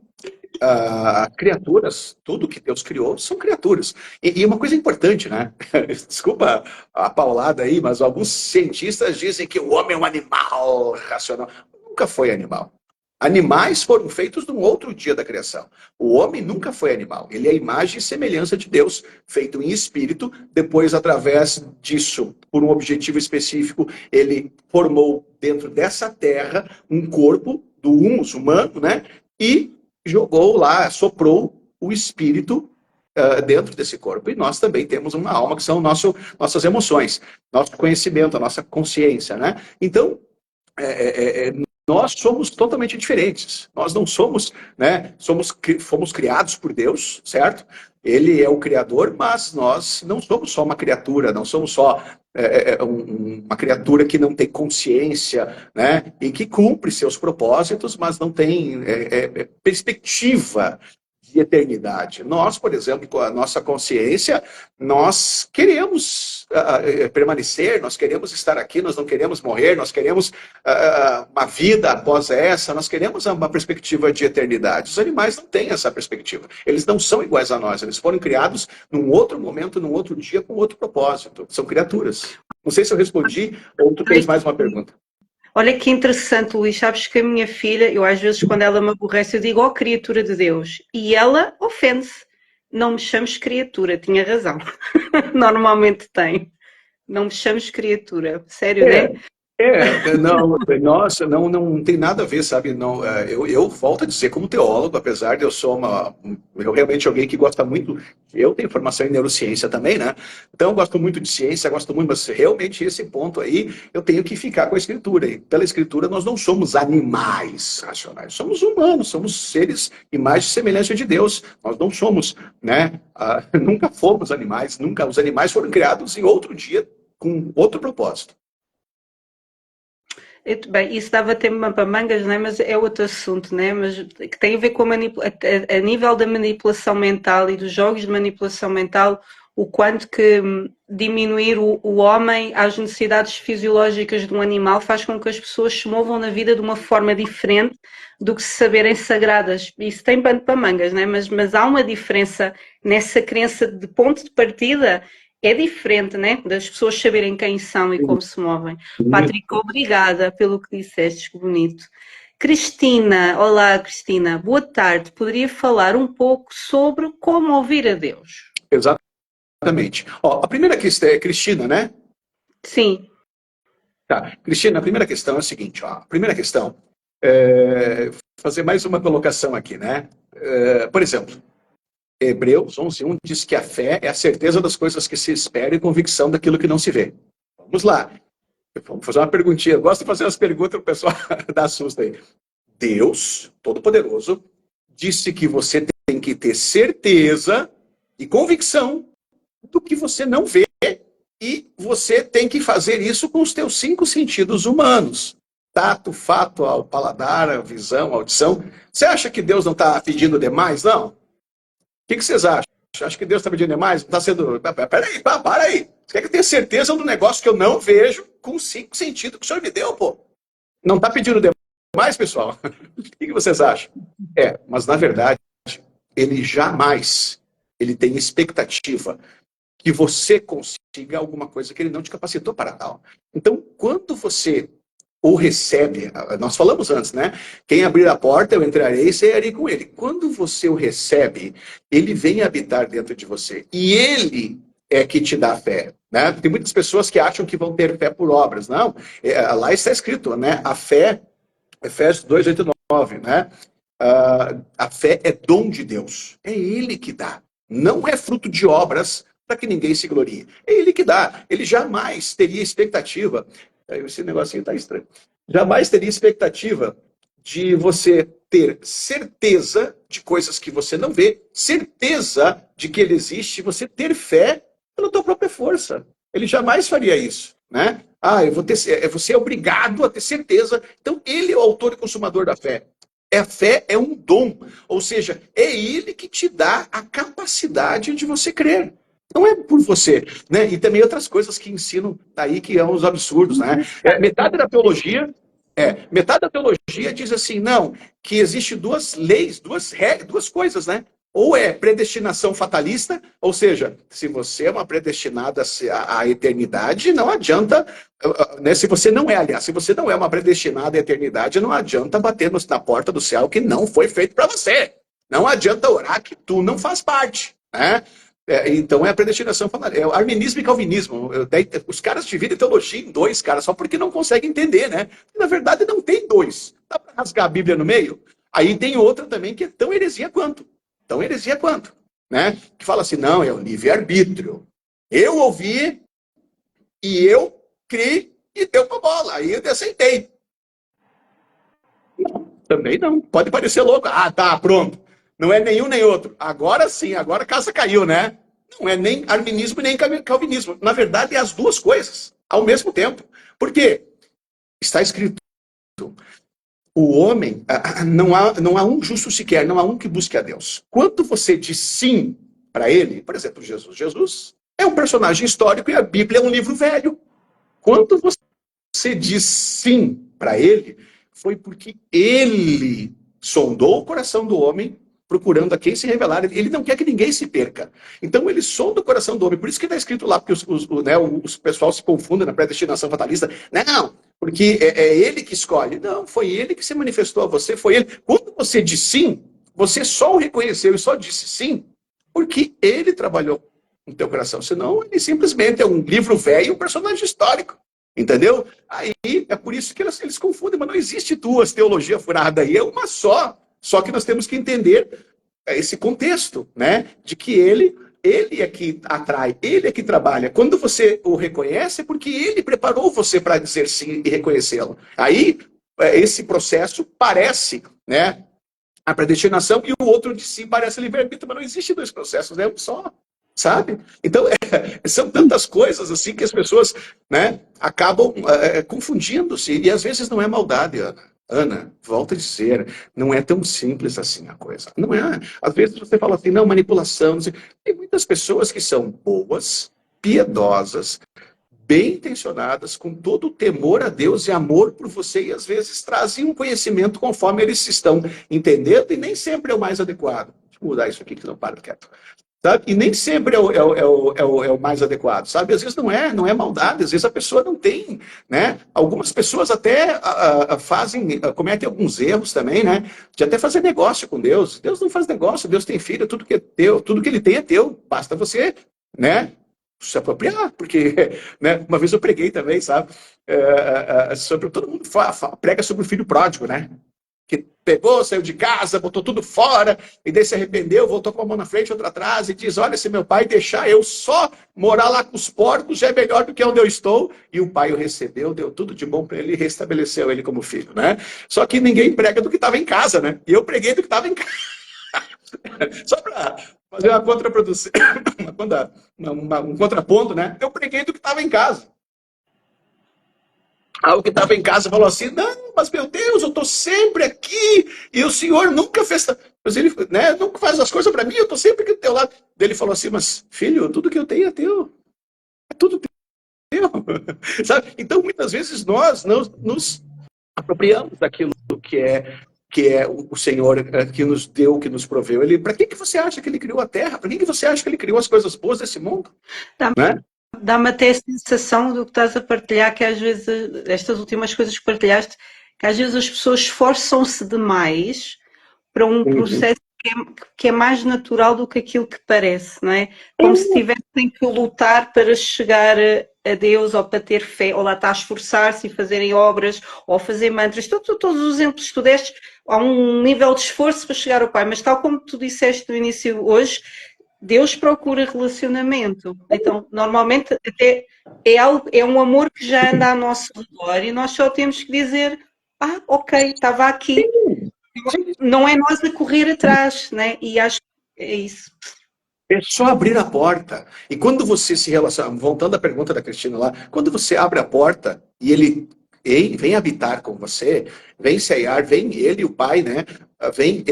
criaturas, tudo que Deus criou, são criaturas. E uma coisa importante, né? Desculpa a paulada aí, mas alguns cientistas dizem que o homem é um animal racional. Nunca foi animal. Animais foram feitos num outro dia da criação. O homem nunca foi animal. Ele é a imagem e semelhança de Deus, feito em espírito. Depois, através disso, por um objetivo específico, ele formou dentro dessa terra um corpo do humus humano, né? E jogou lá, soprou o espírito dentro desse corpo. E nós também temos uma alma, que são nossas emoções, nosso conhecimento, a nossa consciência, né? Então, nós somos totalmente diferentes. Nós não somos, né? Fomos criados por Deus, certo? Ele é o Criador, mas nós não somos só uma criatura, não somos só uma criatura que não tem consciência, né? E que cumpre seus propósitos, mas não tem perspectiva de eternidade. Nós, por exemplo, com a nossa consciência, nós queremos permanecer, nós queremos estar aqui, nós não queremos morrer, nós queremos uma vida após essa, nós queremos uma perspectiva de eternidade. Os animais não têm essa perspectiva. Eles não são iguais a nós, eles foram criados num outro momento, num outro dia, com outro propósito. São criaturas. Não sei se eu respondi, ou tu tens mais uma pergunta. Olha que interessante, Luís. Sabes que a minha filha, eu às vezes quando ela me aborrece, eu digo, ó criatura de Deus. E ela ofende-se. Não me chames criatura, tinha razão. Normalmente tem. Não me chames criatura. Sério, né? Não, nossa, não tem nada a ver, sabe? Não, eu volto a dizer, como teólogo, apesar de eu sou eu realmente alguém que gosta muito, eu tenho formação em neurociência também, né? Então eu gosto muito de ciência, gosto muito, mas realmente esse ponto aí, eu tenho que ficar com a escritura. E pela escritura nós não somos animais racionais, somos humanos, somos seres, imagem e semelhança de Deus. Nós não somos, né? Nunca fomos animais, nunca. Os animais foram criados em outro dia com outro propósito. Bem, isso dava tema para mangas, né? Mas é outro assunto, né? Mas que tem a ver com a nível da manipulação mental e dos jogos de manipulação mental, o quanto que diminuir o homem às necessidades fisiológicas de um animal faz com que as pessoas se movam na vida de uma forma diferente do que se saberem sagradas. Isso tem pano para mangas, né? Mas há uma diferença nessa crença de ponto de partida. É diferente, né? Das pessoas saberem quem são e como se movem. Patrick, obrigada pelo que disseste, que bonito. Cristina, olá Cristina, boa tarde. Poderia falar um pouco sobre como ouvir a Deus? Exatamente. Ó, a primeira questão é Cristina, né? Sim. Tá. Cristina, a primeira questão é a seguinte, ó. A primeira questão fazer mais uma colocação aqui, né? Por exemplo, Hebreus 11:1 diz que a fé é a certeza das coisas que se esperam e convicção daquilo que não se vê. Vamos lá. Vamos fazer uma perguntinha. Eu gosto de fazer umas perguntas, o pessoal dá susto aí. Deus, Todo-Poderoso, disse que você tem que ter certeza e convicção do que você não vê e você tem que fazer isso com os teus 5 sentidos humanos. Tato, fato, ao paladar, a visão, a audição. Você acha que Deus não está pedindo demais? Não. O que vocês acham? Acho que Deus está pedindo demais? Está sendo. Peraí, para aí. Você quer que eu tenha certeza do negócio que eu não vejo com 5 sentidos que o Senhor me deu, pô? Não está pedindo demais, pessoal? O que vocês acham? Mas na verdade, ele jamais tem expectativa que você consiga alguma coisa que ele não te capacitou para tal. Então, quando você o recebe, nós falamos antes, né? Quem abrir a porta, eu entrarei e cearei com ele. Quando você o recebe, ele vem habitar dentro de você. E ele é que te dá fé. Né? Tem muitas pessoas que acham que vão ter fé por obras. Não, lá está escrito, né? A fé, Efésios 2, 8 e 9, né? A fé é dom de Deus. É ele que dá. Não é fruto de obras para que ninguém se glorie. É ele que dá. Ele jamais teria expectativa. Esse negocinho está estranho. Jamais teria expectativa de você ter certeza de coisas que você não vê, certeza de que ele existe, você ter fé pela tua própria força. Ele jamais faria isso, né? Você é obrigado a ter certeza. Então, ele é o autor e consumador da fé. A fé é um dom, ou seja, é ele que te dá a capacidade de você crer. Não é por você, né? E também outras coisas que ensinam aí que são os absurdos, né? Metade da teologia diz assim, não, que existe 2 leis, 2 regras, 2 coisas, né? Ou é predestinação fatalista, ou seja, se você é uma predestinada à eternidade, não adianta, né? Se você não é uma predestinada à eternidade, não adianta bater na porta do céu que não foi feito para você. Não adianta orar que tu não faz parte, né? Então é a predestinação fatalista. É o arminismo e calvinismo. Os caras dividem teologia em 2, cara, só porque não conseguem entender, né? Na verdade, não tem 2. Dá para rasgar a Bíblia no meio? Aí tem outra também que é tão heresia quanto. Né? Que fala assim, não, é o livre-arbítrio. Eu ouvi e eu criei e deu uma bola. Aí eu aceitei. Não, também não. Pode parecer louco. Ah, tá, pronto. Não é nenhum nem outro. Agora sim, agora a casa caiu, né? Não é nem arminismo nem calvinismo. Na verdade, é as 2 coisas ao mesmo tempo. Por quê? Está escrito. O homem, não há um justo sequer, não há um que busque a Deus. Quando você diz sim para ele, por exemplo, Jesus é um personagem histórico e a Bíblia é um livro velho. Quando você diz sim para ele, foi porque ele sondou o coração do homem, procurando a quem se revelar. Ele não quer que ninguém se perca. Então ele sonda o coração do homem. Por isso que está escrito lá, porque os pessoal se confundem na predestinação fatalista. Não, porque é ele que escolhe. Não, foi ele que se manifestou a você, foi ele. Quando você diz sim, você só o reconheceu e só disse sim, porque ele trabalhou no teu coração. Senão, ele simplesmente é um livro velho, um personagem histórico. Entendeu? Aí é por isso que eles confundem, mas não existe duas teologias furadas aí, é uma só. Só que nós temos que entender esse contexto, né? De que ele é que atrai, ele é que trabalha. Quando você o reconhece, é porque ele preparou você para dizer sim e reconhecê-lo. Aí esse processo parece, né? A predestinação e o outro de si parece livre-arbítrio, mas não existe dois processos, é um só. Sabe? Então, são tantas coisas assim que as pessoas, né, acabam confundindo-se. E às vezes não é maldade, Ana. Ana, volta a dizer, não é tão simples assim a coisa. Não é. Às vezes você fala assim, não, manipulação. Não sei. Tem muitas pessoas que são boas, piedosas, bem intencionadas, com todo o temor a Deus e amor por você, e às vezes trazem um conhecimento conforme eles estão entendendo, e nem sempre é o mais adequado. Deixa eu mudar isso aqui que não para quieto. Sabe? E nem sempre é o mais adequado, sabe? Às vezes não é maldade, às vezes a pessoa não tem, né? Algumas pessoas até cometem alguns erros também, né? De até fazer negócio com Deus. Deus não faz negócio, Deus tem filho, tudo que é teu, tudo que ele tem é teu, basta você, né? Se apropriar, porque, né? Uma vez eu preguei também, sabe? Sobre todo mundo prega sobre o filho pródigo, né? Que pegou, saiu de casa, botou tudo fora, e daí se arrependeu, voltou com a mão na frente, outra atrás, e diz, olha, se meu pai deixar eu só morar lá com os porcos, já é melhor do que onde eu estou. E o pai o recebeu, deu tudo de bom para ele e restabeleceu ele como filho, né? Só que ninguém prega do que estava em casa, né? E eu preguei do que estava em casa. Só para fazer uma contraprodução, um contraponto, né? Eu preguei do que estava em casa. O que estava em casa falou assim, não, mas meu Deus, eu estou sempre aqui, e o senhor nunca fez, mas ele, né, nunca faz as coisas para mim, eu estou sempre aqui do teu lado. Ele falou assim, mas filho, tudo que eu tenho é teu, é tudo teu. Sabe? Então, muitas vezes nós não nos apropriamos daquilo que é o Senhor que nos deu, que nos proveu. Ele, para que você acha que ele criou a terra? Para que você acha que ele criou as coisas boas desse mundo? Né? Dá-me até a sensação do que estás a partilhar, que às vezes, estas últimas coisas que partilhaste, que às vezes as pessoas esforçam-se demais para um processo que é mais natural do que aquilo que parece, não é? Como se tivessem que lutar para chegar a Deus, ou para ter fé, ou lá está a esforçar-se e fazerem obras, ou fazer mantras. Todos os exemplos que tu deste, há um nível de esforço para chegar ao Pai, mas tal como tu disseste no início hoje, Deus procura relacionamento. Então, normalmente, até é um amor que já anda ao nosso redor e nós só temos que dizer: ok, estava aqui. Não é nós a correr atrás, né? E acho que é isso. É só abrir a porta. E quando você se relaciona, voltando à pergunta da Cristina lá, quando você abre a porta e ele vem habitar com você, vem ceiar, vem ele, o Pai, né? Vem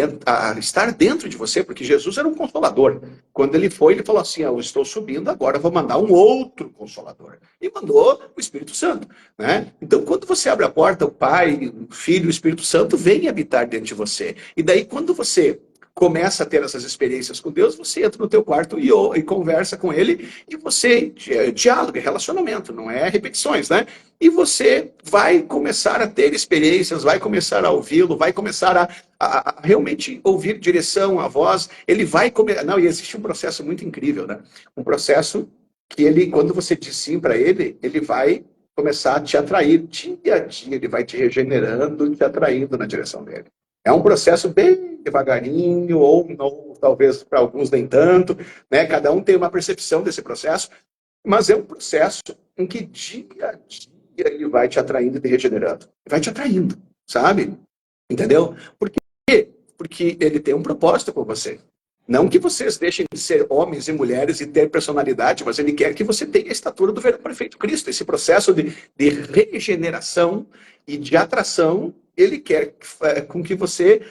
estar dentro de você, porque Jesus era um consolador. Quando ele foi, ele falou assim: eu estou subindo, agora vou mandar um outro consolador. E mandou o Espírito Santo, né? Então, quando você abre a porta, o Pai, o Filho, o Espírito Santo vem habitar dentro de você. E daí, quando você começa a ter essas experiências com Deus, você entra no teu quarto e conversa com ele, e você diálogo, relacionamento, não é repetições, né? E você vai começar a ter experiências, vai começar a ouvi-lo, vai começar a realmente ouvir direção, a voz, ele vai começar... Não, e existe um processo muito incrível, né? Um processo que ele, quando você diz sim para ele, ele vai começar a te atrair dia a dia, ele vai te regenerando, te atraindo na direção dele. É um processo bem devagarinho, ou não, talvez para alguns nem tanto, né? Cada um tem uma percepção desse processo, mas é um processo em que dia a dia ele vai te atraindo e te regenerando. Vai te atraindo, sabe? Entendeu? Por quê? Porque ele tem um propósito com você. Não que vocês deixem de ser homens e mulheres e ter personalidade, mas ele quer que você tenha a estatura do verdadeiro perfeito Cristo. Esse processo de regeneração e de atração, ele quer com que você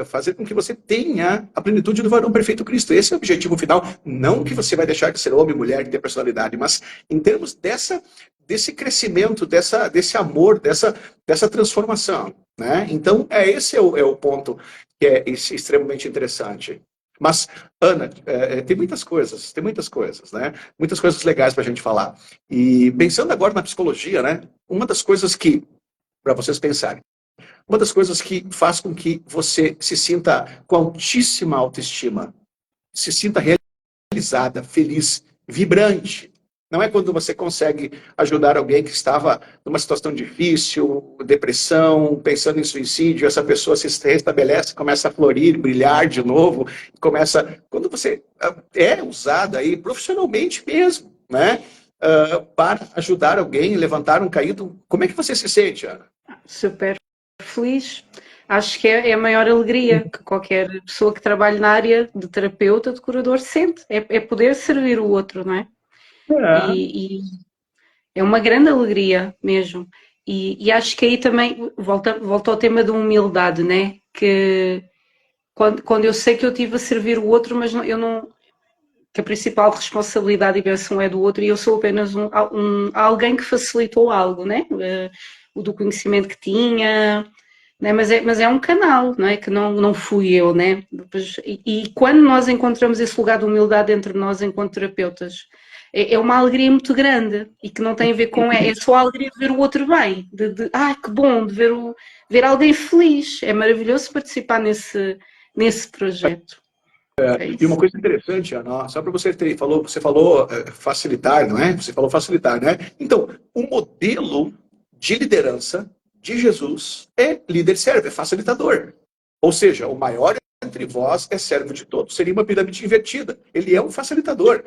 fazer com que você tenha a plenitude do varão perfeito Cristo. Esse é o objetivo final. Não que você vai deixar de ser homem, mulher, de ter personalidade, mas em termos desse crescimento, desse amor, dessa transformação, né? Então, esse é o ponto que é extremamente interessante. Mas, Ana, tem muitas coisas, né? Muitas coisas legais para a gente falar. E pensando agora na psicologia, né? Uma das coisas que, para vocês pensarem, uma das coisas que faz com que você se sinta com altíssima autoestima, se sinta realizada, feliz, vibrante, Não é quando você consegue ajudar alguém que estava numa situação difícil, depressão, pensando em suicídio, essa pessoa se restabelece, começa a florir, brilhar de novo, começa... Quando você é usado aí profissionalmente mesmo, né? Para ajudar alguém, levantar um caído, como é que você se sente, Ana? Super feliz. Acho que é a maior alegria que qualquer pessoa que trabalhe na área de terapeuta, de curador, sente. É poder servir o outro, não é? E é uma grande alegria mesmo. E acho que aí também volta ao tema da humildade, né? Que quando eu sei que eu estive a servir o outro, mas eu não, que a principal responsabilidade e bênção é do outro e eu sou apenas alguém que facilitou algo, né? O do conhecimento que tinha, né? Mas é um canal, não é? Que não fui eu, né? E quando nós encontramos esse lugar de humildade entre nós enquanto terapeutas, é uma alegria muito grande e que não tem a ver com... É só a alegria de ver o outro bem, que bom, de ver alguém feliz. É maravilhoso participar nesse projeto. E uma coisa interessante, Ana, só para você ter, você falou facilitar, não é? Você falou facilitar, né? Então, o modelo de liderança de Jesus é líder servo, é facilitador. Ou seja, o maior entre vós é servo de todos. Seria uma pirâmide invertida. Ele é um facilitador.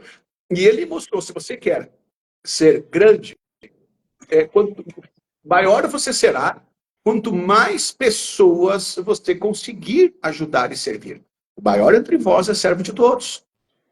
E ele mostrou, se você quer ser grande, quanto maior você será, quanto mais pessoas você conseguir ajudar e servir. O maior entre vós é servo de todos.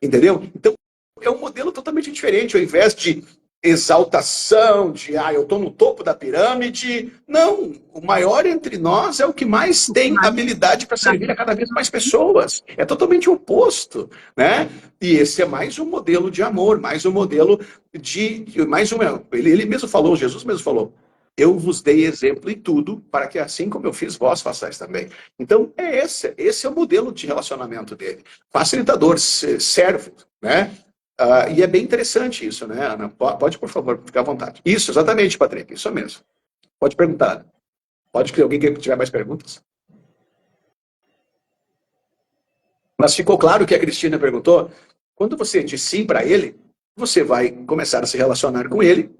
Entendeu? Então, é um modelo totalmente diferente. Ao invés de exaltação, de eu estou no topo da pirâmide. Não, o maior entre nós é o que mais tem habilidade para servir a cada vez mais pessoas. É totalmente o oposto, né? E esse é mais um modelo de amor, mais um modelo ele mesmo falou, Jesus mesmo falou, eu vos dei exemplo em tudo, para que assim como eu fiz, vós façais também. Então, esse é o modelo de relacionamento dele. Facilitador, servo, né? E é bem interessante isso, né, Ana? Pode, por favor, ficar à vontade. Isso, exatamente, Patrick, isso mesmo. Pode perguntar. Pode que alguém que tiver mais perguntas. Mas ficou claro que a Cristina perguntou, quando você diz sim para ele, você vai começar a se relacionar com ele,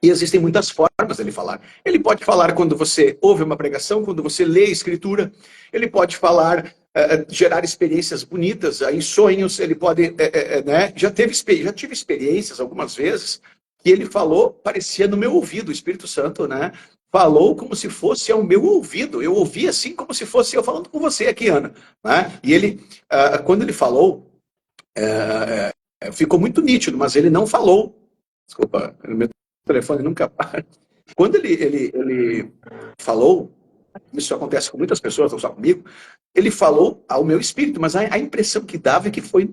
e existem muitas formas dele falar. Ele pode falar quando você ouve uma pregação, quando você lê a escritura. Ele pode falar, gerar experiências bonitas, em sonhos. Ele pode, né? Já tive experiências algumas vezes que ele falou, parecia no meu ouvido, o Espírito Santo, né? Falou como se fosse ao meu ouvido. Eu ouvi assim como se fosse eu falando com você aqui, Ana. Né? E ele, quando ele falou, ficou muito nítido, mas ele não falou. Desculpa, meu telefone nunca para. Quando ele falou, isso acontece com muitas pessoas, não só comigo, ele falou ao meu espírito, mas a impressão que dava é que foi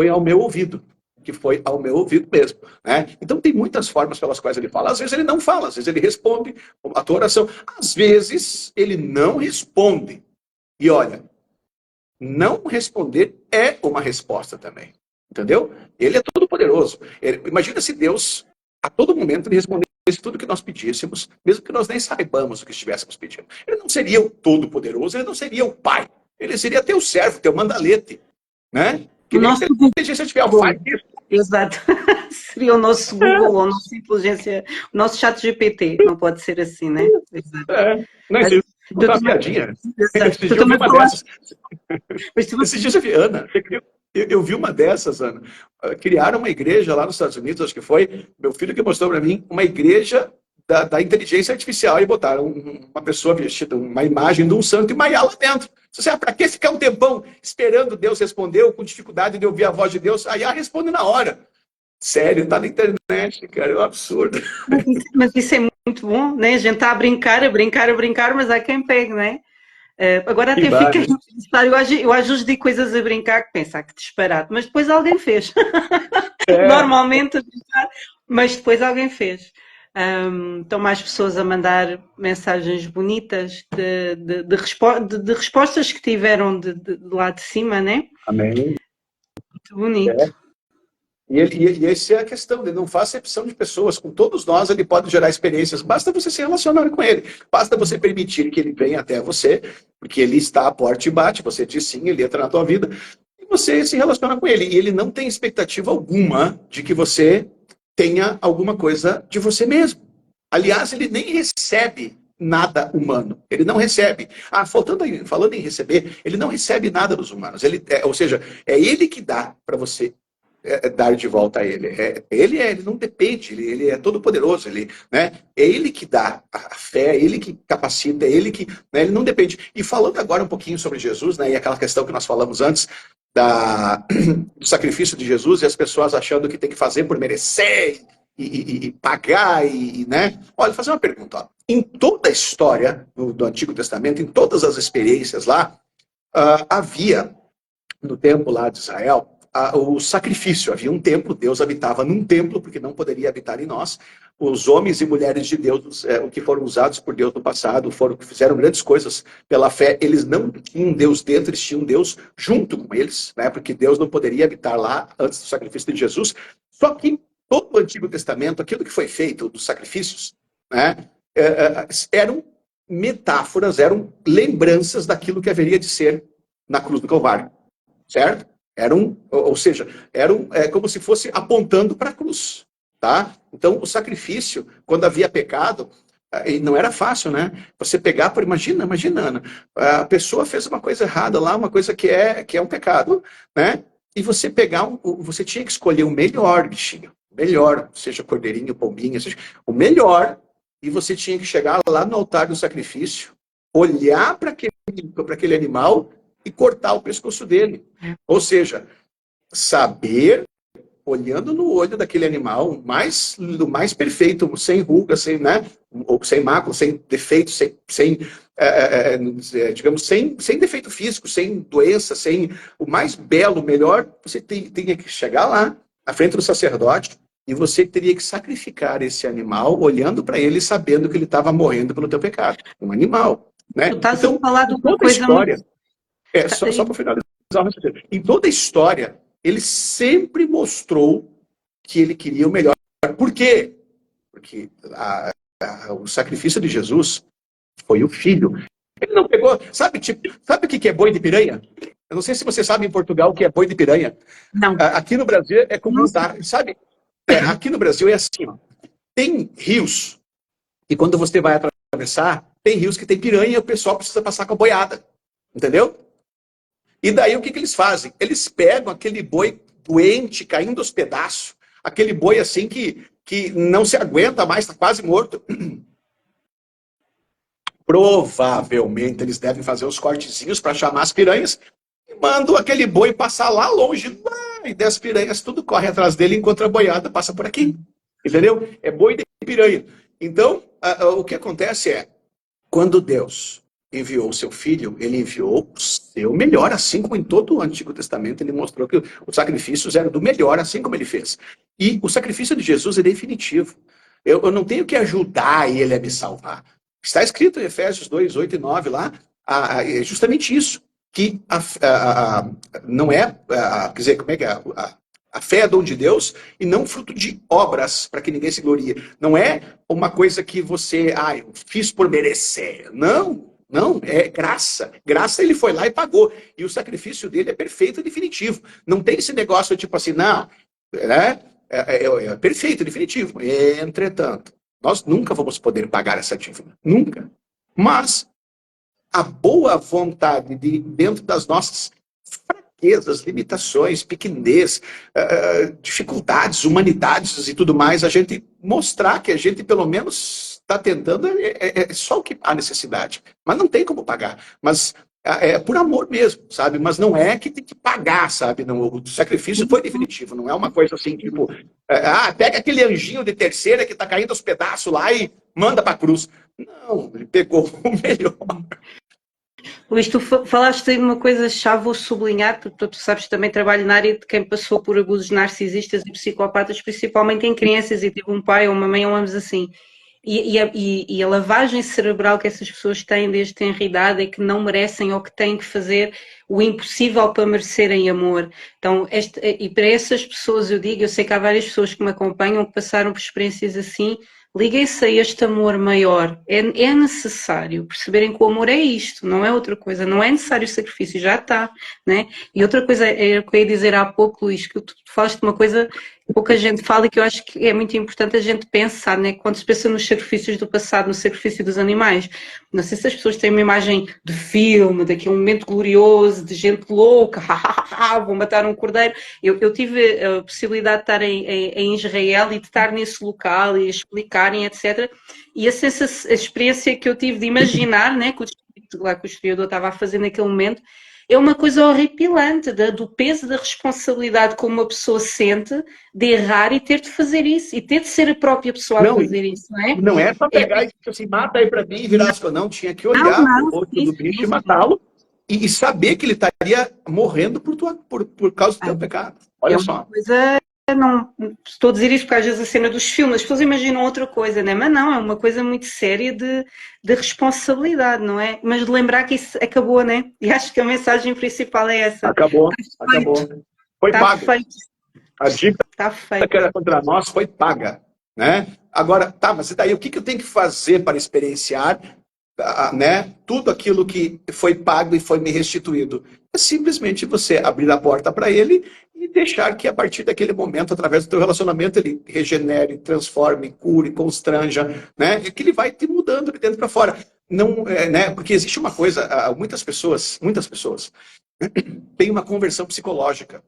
ao meu ouvido, que foi ao meu ouvido mesmo. Né? Então tem muitas formas pelas quais ele fala. Às vezes ele não fala, às vezes ele responde a tua oração. Às vezes ele não responde. E olha, não responder é uma resposta também. Entendeu? Ele é todo poderoso. Imagina se Deus, a todo momento, ele respondesse tudo que nós pedíssemos, mesmo que nós nem saibamos o que estivéssemos pedindo. Ele não seria o todo poderoso, ele não seria o pai. Ele seria teu servo, teu mandalete. Né? Que nem se a inteligência artificial faz isso. Exato. Seria o nosso Google, a nossa inteligência, o nosso chat GPT. Não pode ser assim, né? Exato. Não existe. Não tá uma piadinha. Esse dia eu vi uma dessas. Esse dia eu vi, Ana, eu vi uma dessas, Ana. Criaram uma igreja lá nos Estados Unidos, acho que foi meu filho que mostrou para mim, uma igreja da inteligência artificial, e botaram uma pessoa vestida, uma imagem de um santo e uma IA lá dentro. Você para que ficar um tempão esperando Deus responder, ou com dificuldade de ouvir a voz de Deus? A IA responde na hora. Sério, tá na internet, cara, é um absurdo. Mas isso é muito bom, né? A gente está a brincar, mas há quem pegue, né? Agora até fica... Eu às vezes digo coisas a brincar que pensar que disparate, mas depois alguém fez. Normalmente a brincar, mas depois alguém fez. Estão mais pessoas a mandar mensagens bonitas de respostas que tiveram de lá de cima, né? Amém. Muito bonito. E essa é a questão, ele não faz acepção de pessoas, com todos nós ele pode gerar experiências, basta você se relacionar com ele, basta você permitir que ele venha até você, porque ele está à porta e bate, você diz sim, ele entra na tua vida, e você se relaciona com ele. E ele não tem expectativa alguma de que você tenha alguma coisa de você mesmo. Aliás, ele nem recebe nada humano. Ele não recebe. Falando em receber, ele não recebe nada dos humanos. Ou seja, é ele que dá para você dar de volta a ele. Ele não depende, ele é todo poderoso, né, é ele que dá a fé, é ele que capacita, é ele que, né, ele não depende. E falando agora um pouquinho sobre Jesus, né, e aquela questão que nós falamos antes do sacrifício de Jesus e as pessoas achando que tem que fazer por merecer e pagar né? Olha, fazer uma pergunta. Ó. Em toda a história do Antigo Testamento, em todas as experiências lá, havia no tempo lá de Israel o sacrifício. Havia um templo, Deus habitava num templo, porque não poderia habitar em nós. Os homens e mulheres de Deus, o que foram usados por Deus no passado, que fizeram grandes coisas pela fé, eles não tinham Deus dentro, eles tinham Deus junto com eles, né? Porque Deus não poderia habitar lá antes do sacrifício de Jesus. Só que todo o Antigo Testamento, aquilo que foi feito dos sacrifícios, né, eram metáforas, eram lembranças daquilo que haveria de ser na cruz do Calvário, certo? Ou seja, como se fosse apontando para a cruz, tá? Então, o sacrifício, quando havia pecado, não era fácil, né? Você pegar, imagina, Ana, a pessoa fez uma coisa errada lá, uma coisa que é um pecado, né? E você você tinha que escolher o melhor bichinho, melhor, seja cordeirinho, pombinha, seja o melhor, e você tinha que chegar lá no altar do sacrifício, olhar para aquele animal e cortar o pescoço dele. Ou seja, saber, olhando no olho daquele animal, o mais perfeito, sem ruga, né, ou sem mácula, sem defeito, digamos, sem defeito físico, sem doença, sem o mais belo, melhor, você tinha que chegar lá, à frente do sacerdote, e você teria que sacrificar esse animal, olhando para ele, sabendo que ele estava morrendo pelo teu pecado. Um animal, né? Tu estás Então, a falar de uma toda a coisa história... muito... Só para finalizar o raciocínio. Em toda a história, ele sempre mostrou que ele queria o melhor. Por quê? Porque o sacrifício de Jesus foi o filho. Ele não pegou... Sabe o que é boi de piranha? Eu não sei se você sabe em Portugal o que é boi de piranha. Não. Aqui no Brasil é comum, tá? Sabe? Aqui no Brasil é assim, ó. Tem rios, e quando você vai atravessar, tem rios que tem piranha e o pessoal precisa passar com a boiada. Entendeu? E daí o que eles fazem? Eles pegam aquele boi doente, caindo aos pedaços, aquele boi assim que não se aguenta mais, está quase morto. Provavelmente eles devem fazer os cortezinhos para chamar as piranhas e mandam aquele boi passar lá longe, e 10 piranhas tudo corre atrás dele enquanto a boiada passa por aqui. Entendeu? É boi de piranha. Então, o que acontece é, quando Deus enviou o seu filho, ele enviou o seu melhor, assim como em todo o Antigo Testamento ele mostrou que os sacrifícios eram do melhor, assim como ele fez. E o sacrifício de Jesus é definitivo. Eu não tenho que ajudar ele a me salvar. Está escrito em Efésios 2, 8 e 9 lá, é justamente isso, que não é, quer dizer, como é que é? A fé é dom de Deus e não fruto de obras para que ninguém se glorie. Não é uma coisa que você, eu fiz por merecer. Não, é graça. Graça ele foi lá e pagou. E o sacrifício dele é perfeito e definitivo. Não tem esse negócio tipo assim, não, né? É perfeito, definitivo. Entretanto, nós nunca vamos poder pagar essa dívida. Nunca. Mas a boa vontade dentro das nossas fraquezas, limitações, pequenez, dificuldades, humanidades e tudo mais, a gente mostrar que a gente pelo menos está tentando, é só o que há necessidade. Mas não tem como pagar. Mas é por amor mesmo, sabe? Mas não é que tem que pagar, sabe? Não, o sacrifício foi definitivo, não é uma coisa assim, tipo, pega aquele anjinho de terceira que está caindo aos pedaços lá e manda para a cruz. Não, ele pegou o melhor. Luís, tu falaste aí de uma coisa-chave, vou sublinhar, porque tu sabes que também trabalho na área de quem passou por abusos narcisistas e psicopatas, principalmente em crianças, e teve um pai ou uma mãe ou ambos assim. E a lavagem cerebral que essas pessoas têm desde tenra idade é que não merecem ou que têm que fazer o impossível para merecerem amor. Então, e para essas pessoas eu digo, eu sei que há várias pessoas que me acompanham que passaram por experiências assim, liguem-se a este amor maior. É necessário perceberem que o amor é isto, não é outra coisa. Não é necessário sacrifício, já está, né? E outra coisa é o que eu ia dizer há pouco, Luís, que tu falaste de uma coisa que pouca gente fala e que eu acho que é muito importante a gente pensar, né? Quando se pensa nos sacrifícios do passado, no sacrifício dos animais. Não sei se as pessoas têm uma imagem de filme, daquele momento glorioso, de gente louca, vou matar um cordeiro. Eu tive a possibilidade de estar em Israel e de estar nesse local e explicarem, etc. E a experiência que eu tive de imaginar, né, que o historiador estava a fazer naquele momento, é uma coisa horripilante, do peso da responsabilidade que uma pessoa sente de errar e ter de fazer isso, e ter de ser a própria pessoa a fazer isso, não é? Não é para pegar e dizer assim, mata aí para mim e virar as coisas. Não, tinha que olhar para o rosto do bicho e matá-lo e saber que ele estaria morrendo por causa do teu pecado. Olha só. Coisa, não, estou a dizer isto porque às vezes a cena dos filmes, as pessoas imaginam outra coisa, né? Mas não, é uma coisa muito séria de responsabilidade, não é? Mas de lembrar que isso acabou, né? E acho que a mensagem principal é essa. Acabou. Foi está pago. Feito. A dívida está feito. que era contra nós foi paga, né? Agora, tá, mas e daí o que eu tenho que fazer para experienciar, né, tudo aquilo que foi pago e foi me restituído? É simplesmente você abrir a porta para ele e deixar que a partir daquele momento, através do teu relacionamento, ele regenere, transforme, cure, constranja, né? E que ele vai te mudando de dentro para fora. Não, né? Porque existe uma coisa, muitas pessoas têm uma conversão psicológica.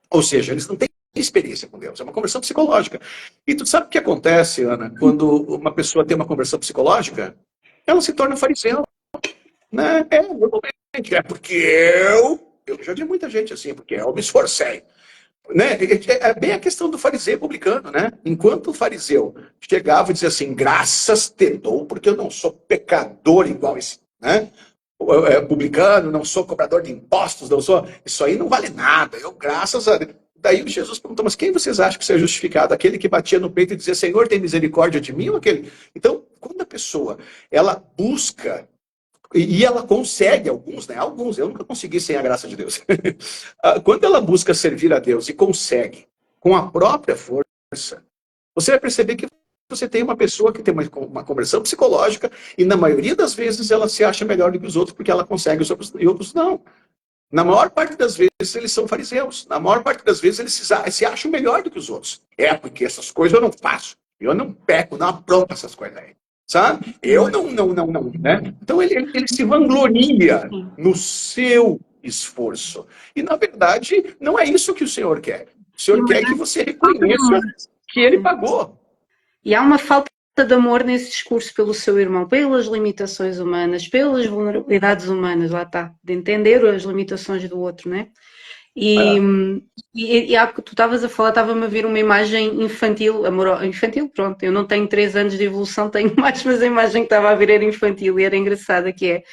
Ou seja, eles não têm experiência com Deus, é uma conversão psicológica. E tu sabe o que acontece, Ana, quando uma pessoa tem uma conversão psicológica? Ela se torna fariseu, né? Normalmente, porque eu já vi muita gente assim, porque eu me esforcei. Né? É bem a questão do fariseu publicano, né? Enquanto o fariseu chegava e dizia assim, graças te dou, porque eu não sou pecador igual esse, né? Publicano, não sou cobrador de impostos, não sou. Isso aí não vale nada. Eu, graças a Deus. Daí Jesus perguntou, mas quem vocês acham que seja justificado? Aquele que batia no peito e dizia, Senhor, tem misericórdia de mim ou aquele? Então, quando a pessoa, ela busca, e ela consegue, alguns, né? Alguns, eu nunca consegui sem a graça de Deus. Quando ela busca servir a Deus e consegue, com a própria força, você vai perceber que você tem uma pessoa que tem uma conversão psicológica e na maioria das vezes ela se acha melhor do que os outros porque ela consegue, os outros, e outros não. Na maior parte das vezes eles são fariseus. Na maior parte das vezes eles se acham melhor do que os outros. É, porque essas coisas eu não faço. Eu não peco, não apronto essas coisas aí. Sabe? Eu não, né? Então ele se vangloria no seu esforço. E na verdade, não é isso que o Senhor quer. O Senhor quer que você reconheça que ele pagou. E há uma falta de amor nesse discurso pelo seu irmão, pelas limitações humanas, pelas vulnerabilidades humanas, lá está, de entender as limitações do outro, né? E há que tu estavas a falar, estava-me a vir uma imagem infantil, infantil, pronto, eu não tenho 3 anos de evolução, tenho mais, mas a imagem que estava a vir era infantil e era engraçada, que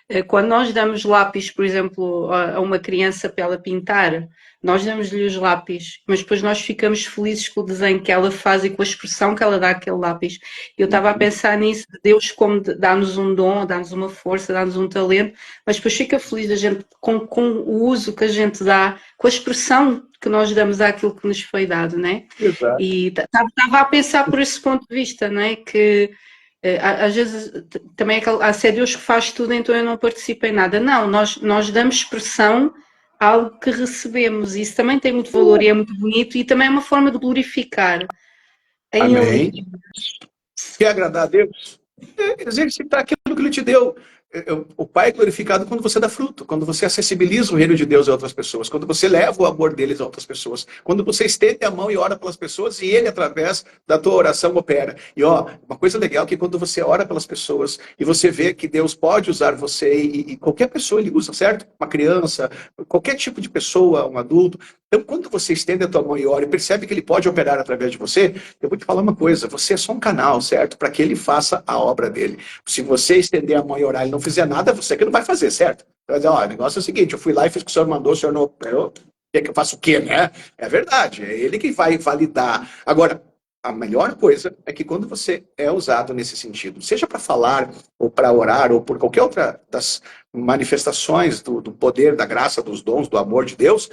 é, quando nós damos lápis, por exemplo, a uma criança para ela pintar, nós damos-lhe os lápis, mas depois nós ficamos felizes com o desenho que ela faz e com a expressão que ela dá àquele lápis. Eu estava a pensar nisso, de Deus como dá-nos um dom, dá-nos uma força, dá-nos um talento, mas depois fica feliz a gente com o uso que a gente dá, com a expressão que nós damos àquilo que nos foi dado, né? Exato. E estava a pensar por esse ponto de vista, não é? Que às vezes também é Deus que faz tudo, então eu não participo em nada. Não, nós damos expressão algo que recebemos, e isso também tem muito valor e é muito bonito, e também é uma forma de glorificar em Amém. Ele. Quer agradar a Deus? Exercitar aquilo que Ele te deu. O Pai é glorificado quando você dá fruto, quando você acessibiliza o reino de Deus a outras pessoas, quando você leva o amor deles a outras pessoas, quando você estende a mão e ora pelas pessoas e Ele, através da tua oração, opera. E uma coisa legal é que quando você ora pelas pessoas e você vê que Deus pode usar você e qualquer pessoa Ele usa, certo? Uma criança, qualquer tipo de pessoa, um adulto. Então, quando você estende a tua mão e ora e percebe que Ele pode operar através de você, eu vou te falar uma coisa, você é só um canal, certo? Para que Ele faça a obra dele. Se você estender a mão e orar e ele não fizer nada, você que não vai fazer, certo? Vai dizer, o negócio é o seguinte, eu fui lá e fiz o que o senhor mandou, o senhor não... Quer que eu faça o quê, né? É verdade, é ele que vai validar. Agora, a melhor coisa é que quando você é usado nesse sentido, seja para falar, ou para orar, ou por qualquer outra das manifestações do poder, da graça, dos dons, do amor de Deus,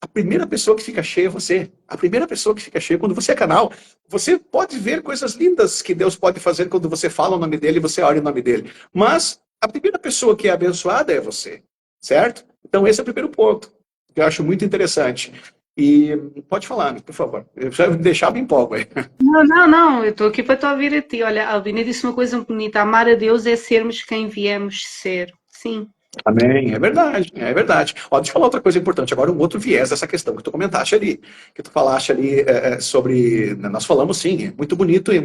a primeira pessoa que fica cheia é você. A primeira pessoa que fica cheia, quando você é canal, você pode ver coisas lindas que Deus pode fazer quando você fala o nome dele e você ora o nome dele. Mas a primeira pessoa que é abençoada é você, certo? Então esse é o primeiro ponto, que eu acho muito interessante. E pode falar, por favor. Eu preciso deixar bem empolgo aí. Não, não, não, eu estou aqui para te ouvir a ti. Olha, a Albina disse uma coisa bonita: amar a Deus é sermos quem viemos ser. Sim. Amém, é verdade, é verdade. Ó, deixa eu falar outra coisa importante, agora um outro viés dessa questão que tu comentaste ali, que tu falaste ali sobre, nós falamos sim, é muito bonito e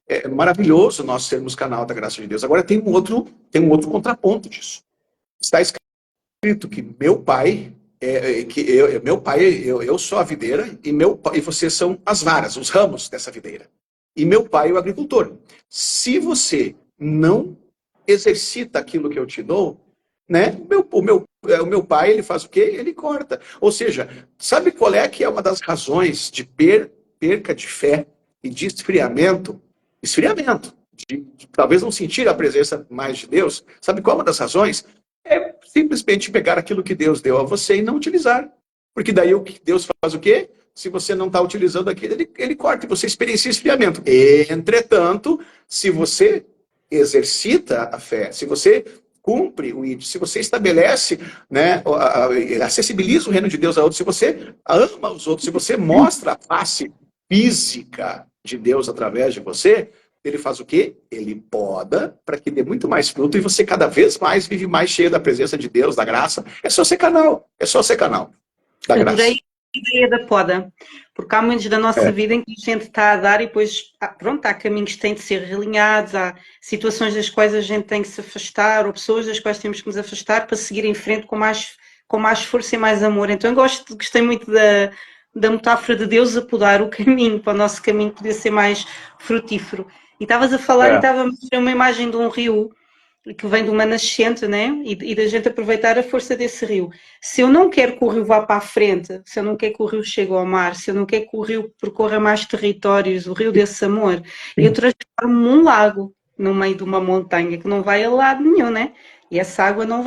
é maravilhoso nós sermos canal da graça de Deus. Agora tem um outro contraponto disso. Está escrito que meu pai, eu sou a videira e vocês são as varas, os ramos dessa videira. E meu pai é o agricultor. Se você não exercita aquilo que eu te dou, né? O meu pai, ele faz o quê? Ele corta. Ou seja, sabe qual é que é uma das razões de perca de fé e de esfriamento? Esfriamento. De talvez não sentir a presença mais de Deus. Sabe qual é uma das razões? É simplesmente pegar aquilo que Deus deu a você e não utilizar. Porque daí o que Deus faz o quê? Se você não está utilizando aquilo, ele corta e você experiencia esfriamento. Entretanto, se você exercita a fé, se você cumpre o ID, se você estabelece, né, acessibiliza o reino de Deus a outros, se você ama os outros, se você mostra a face física de Deus através de você, ele faz o quê? Ele poda para que dê muito mais fruto e você cada vez mais vive mais cheio da presença de Deus, da graça. É só ser canal. É só ser canal da graça. Adorei a ideia da poda, porque há momentos da nossa vida em que a gente está a dar e depois, pronto, há caminhos que têm de ser realinhados, há situações das quais a gente tem que se afastar, ou pessoas das quais temos que nos afastar para seguir em frente com mais força e mais amor. Então eu gostei muito da metáfora de Deus a podar o caminho, para o nosso caminho poder ser mais frutífero. E estavas a falar e estava a mostrar uma imagem de um rio que vem de uma nascente, né? E da gente aproveitar a força desse rio. Se eu não quero que o rio vá para a frente, se eu não quero que o rio chegue ao mar, se eu não quero que o rio percorra mais territórios, o rio desse amor, eu transformo-me num lago no meio de uma montanha que não vai a lado nenhum, né? E essa água não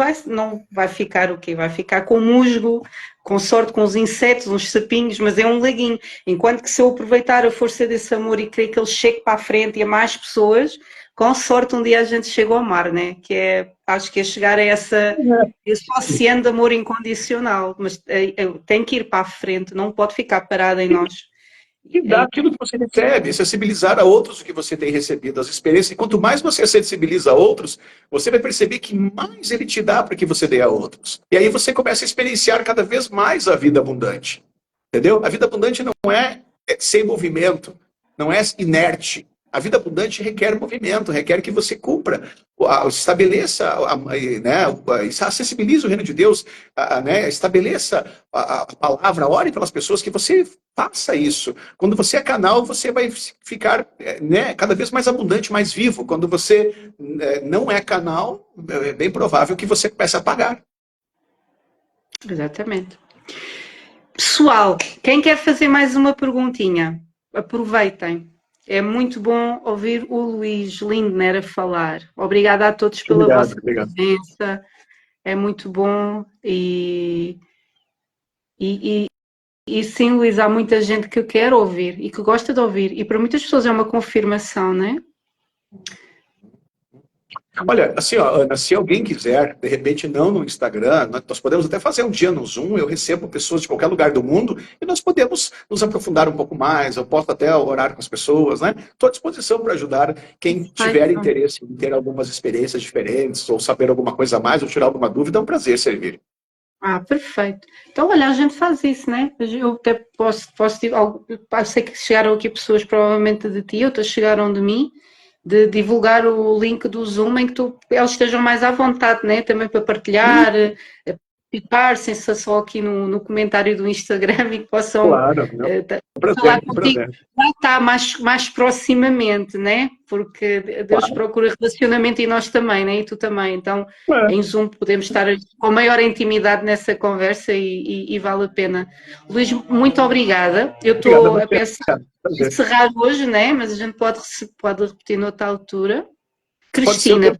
vai ficar o quê? Vai ficar com musgo, com sorte com os insetos, uns sapinhos, mas é um laguinho. Enquanto que se eu aproveitar a força desse amor e querer que ele chegue para a frente e a mais pessoas, com sorte um dia a gente chega ao mar, né? Acho que é chegar a esse oceano de amor incondicional, mas tem que ir para a frente, não pode ficar parado em nós. E dar aquilo que você recebe, sensibilizar a outros o que você tem recebido, as experiências. E quanto mais você sensibiliza a outros, você vai perceber que mais ele te dá para que você dê a outros. E aí você começa a experienciar cada vez mais a vida abundante. Entendeu? A vida abundante não é sem movimento, não é inerte. A vida abundante requer movimento, requer que você cumpra, estabeleça, né, acessibilize o reino de Deus, né, estabeleça a palavra, ore pelas pessoas, que você faça isso. Quando você é canal, você vai ficar, né, cada vez mais abundante, mais vivo. Quando você não é canal, é bem provável que você comece a apagar. Exatamente. Pessoal, quem quer fazer mais uma perguntinha? Aproveitem. É muito bom ouvir o Luís Lindner a falar. Obrigada a todos pela vossa presença. É muito bom e sim, Luís, há muita gente que quer ouvir e que gosta de ouvir. E para muitas pessoas é uma confirmação, não é? Olha, assim, ó, Ana, se alguém quiser, de repente não no Instagram, nós podemos até fazer um dia no Zoom, eu recebo pessoas de qualquer lugar do mundo e nós podemos nos aprofundar um pouco mais, eu posso até orar com as pessoas, né? Estou à disposição para ajudar quem tiver interesse em ter algumas experiências diferentes ou saber alguma coisa a mais ou tirar alguma dúvida, é um prazer servir. Ah, perfeito. Então, olha, a gente faz isso, né? Eu até posso sei que chegaram aqui pessoas provavelmente de ti, outras chegaram de mim, de divulgar o link do Zoom em que eles estejam mais à vontade, né? Também para partilhar, participar-se só aqui no comentário do Instagram e que possam falar contigo. Lá está, mais proximamente, né? Porque Deus procura relacionamento e nós também, né? E tu também. Então, em Zoom podemos estar com maior intimidade nessa conversa e vale a pena. Luís, muito obrigada. Eu estou a pensar em encerrar hoje, né? Mas a gente pode repetir noutra altura. Cristina,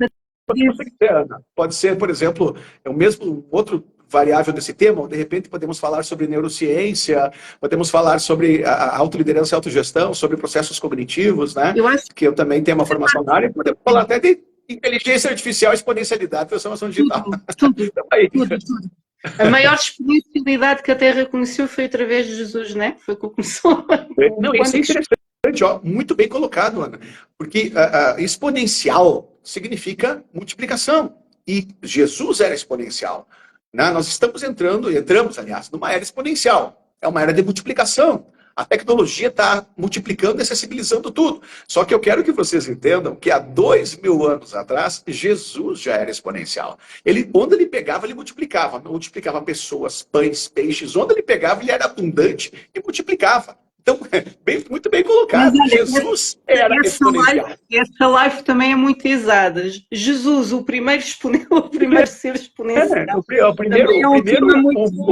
Pode ser, por exemplo, é o mesmo outro variável desse tema, ou de repente podemos falar sobre neurociência, podemos falar sobre a autoliderança e autogestão, sobre processos cognitivos, né? Eu acho Que eu também tenho uma formação na área, e podemos falar até de inteligência artificial, exponencialidade, transformação digital. tudo, Então, aí. tudo. A maior exponencialidade que a Terra conheceu foi através de Jesus, né? Foi que começou. Não, isso é interessante, ó, muito bem colocado, Ana, porque exponencial significa multiplicação, e Jesus era exponencial, né? Nós entramos, aliás, numa era exponencial, é uma era de multiplicação. A tecnologia está multiplicando e acessibilizando tudo. Só que eu quero que vocês entendam que há 2000 anos atrás, Jesus já era exponencial. Onde ele pegava, ele multiplicava. Multiplicava pessoas, pães, peixes. Onde ele pegava, ele era abundante e multiplicava. Então, muito bem colocado. Mas, olha, Jesus era exponencial. Essa live também é muito exata. Jesus, o primeiro ser exponencial. O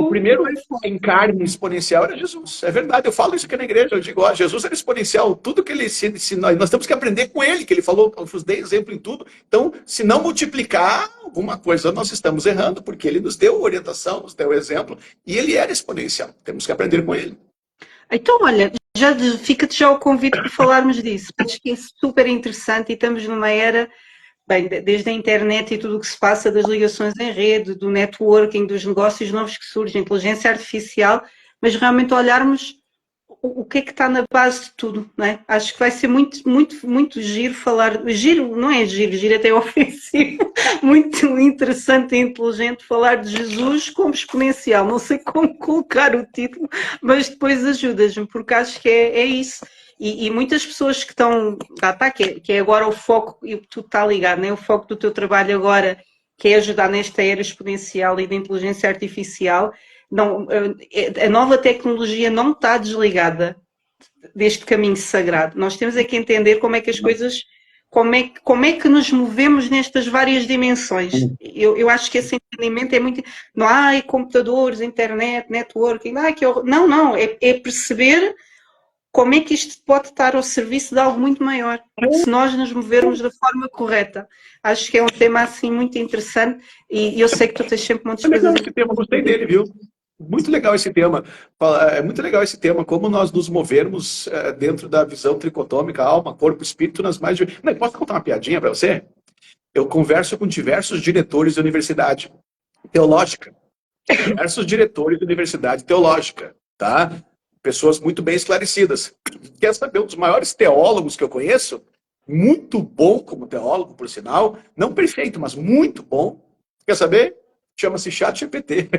primeiro encarne exponencial era Jesus. É verdade, eu falo isso aqui na igreja. Eu digo, ó, Jesus era exponencial. Tudo que ele ensinou, nós temos que aprender com ele, que ele falou, eu vos dei exemplo em tudo. Então, se não multiplicar alguma coisa, nós estamos errando, porque ele nos deu orientação, nos deu exemplo, e ele era exponencial. Temos que aprender com ele. Então, olha, fica-te já o convite para falarmos disso. Acho que é super interessante e estamos numa era, bem, desde a internet e tudo o que se passa, das ligações em rede, do networking, dos negócios novos que surgem, inteligência artificial, mas realmente olharmos o que é que está na base de tudo, não é? Acho que vai ser muito giro falar, giro, não é giro até ofensivo, muito interessante e inteligente falar de Jesus como exponencial, não sei como colocar o título, mas depois ajudas-me, porque acho que é isso. E muitas pessoas que estão, que é agora o foco, e tu está ligado, né? O foco do teu trabalho agora, que é ajudar nesta era exponencial e da inteligência artificial. Não, a nova tecnologia não está desligada deste caminho sagrado. Nós temos é que entender como é que as coisas, como é que nos movemos nestas várias dimensões. Eu acho que esse entendimento é muito. Não há computadores, internet, networking, não, é perceber como é que isto pode estar ao serviço de algo muito maior, se nós nos movermos da forma correta. Acho que é um tema assim muito interessante e eu sei que tu tens sempre muitas coisas. Esse tema, gostei dele, viu? Muito legal esse tema. É muito legal esse tema, como nós nos movermos dentro da visão tricotômica, alma, corpo, espírito, nas mais... Não, posso contar uma piadinha para você? Eu converso com diversos diretores de universidade teológica. Diversos diretores de universidade teológica, tá? Pessoas muito bem esclarecidas. Quer saber um dos maiores teólogos que eu conheço? Muito bom como teólogo, por sinal. Não perfeito, mas muito bom. Quer saber? Chama-se ChatGPT.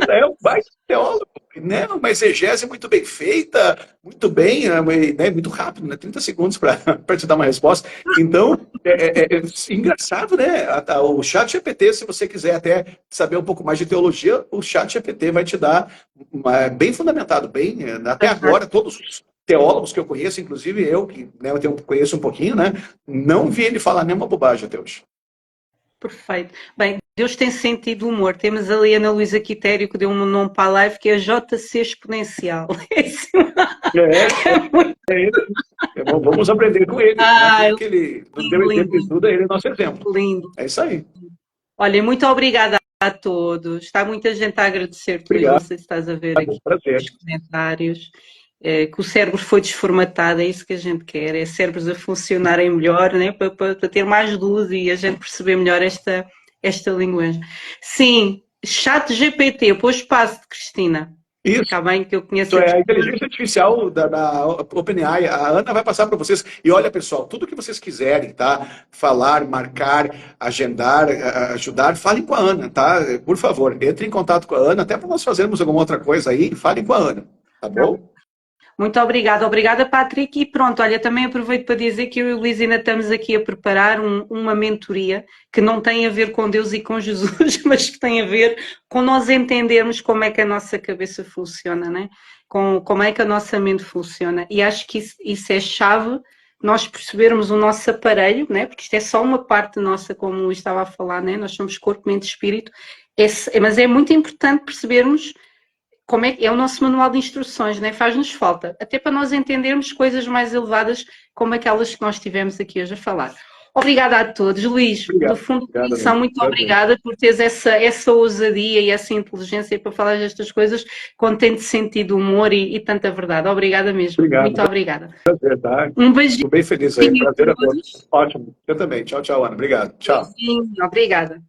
É um baita teólogo, né? Uma exegese muito bem feita, muito bem, né? Muito rápido, né? 30 segundos para te dar uma resposta. Então, é engraçado, né? O ChatGPT, se você quiser até saber um pouco mais de teologia, o ChatGPT vai te dar bem fundamentado, bem, até agora, todos os teólogos que eu conheço, inclusive eu, que né, eu conheço um pouquinho, né? Não vi ele falar nenhuma bobagem até hoje. Perfeito. Bem, Deus tem sentido de humor. Temos ali a Ana Luísa Quitério, que deu um nome para a live, que é JC Exponencial. Vamos aprender com ele. Né? Porque ele nos deu exemplo de tudo, ele é nosso exemplo. Lindo. É isso aí. Olha, muito obrigada a todos. Está muita gente a agradecer-te. Obrigado. Não sei se estás a ver aqui nos comentários. Que o cérebro foi desformatado, é isso que a gente quer, é cérebros a funcionarem melhor, né? para ter mais luz e a gente perceber melhor esta linguagem. Sim, ChatGPT, depois espaço de Cristina. Isso. Está bem que eu conheço. É a inteligência artificial da OpenAI. A Ana vai passar para vocês. E olha, pessoal, tudo que vocês quiserem, tá? Falar, marcar, agendar, ajudar, falem com a Ana, tá? Por favor, entre em contato com a Ana, até para nós fazermos alguma outra coisa aí, falem com a Ana, tá bom? Muito obrigada, Patrick. E pronto, olha, também aproveito para dizer que eu e o Luís ainda estamos aqui a preparar uma mentoria que não tem a ver com Deus e com Jesus, mas que tem a ver com nós entendermos como é que a nossa cabeça funciona, né? Como é que a nossa mente funciona. E acho que isso é chave, nós percebermos o nosso aparelho, né? Porque isto é só uma parte nossa, como o Luís estava a falar, né? Nós somos corpo, mente e espírito. Mas é muito importante percebermos como é o nosso manual de instruções, né? Faz-nos falta, até para nós entendermos coisas mais elevadas como aquelas que nós tivemos aqui hoje a falar. Obrigada a todos. Luís, Obrigado. do fundo do Obrigado, coração, amigo. muito obrigada por teres essa ousadia e essa inteligência para falar destas coisas com tanto sentido, humor e tanta verdade. Obrigada mesmo. Obrigado. Muito obrigada. Prazer, tá? Um beijinho Estou bem feliz aí. a Prazer é todos. todo. Ótimo. Eu também. Tchau, tchau, Ana. Obrigado. Tchau. Beijinho. Obrigada.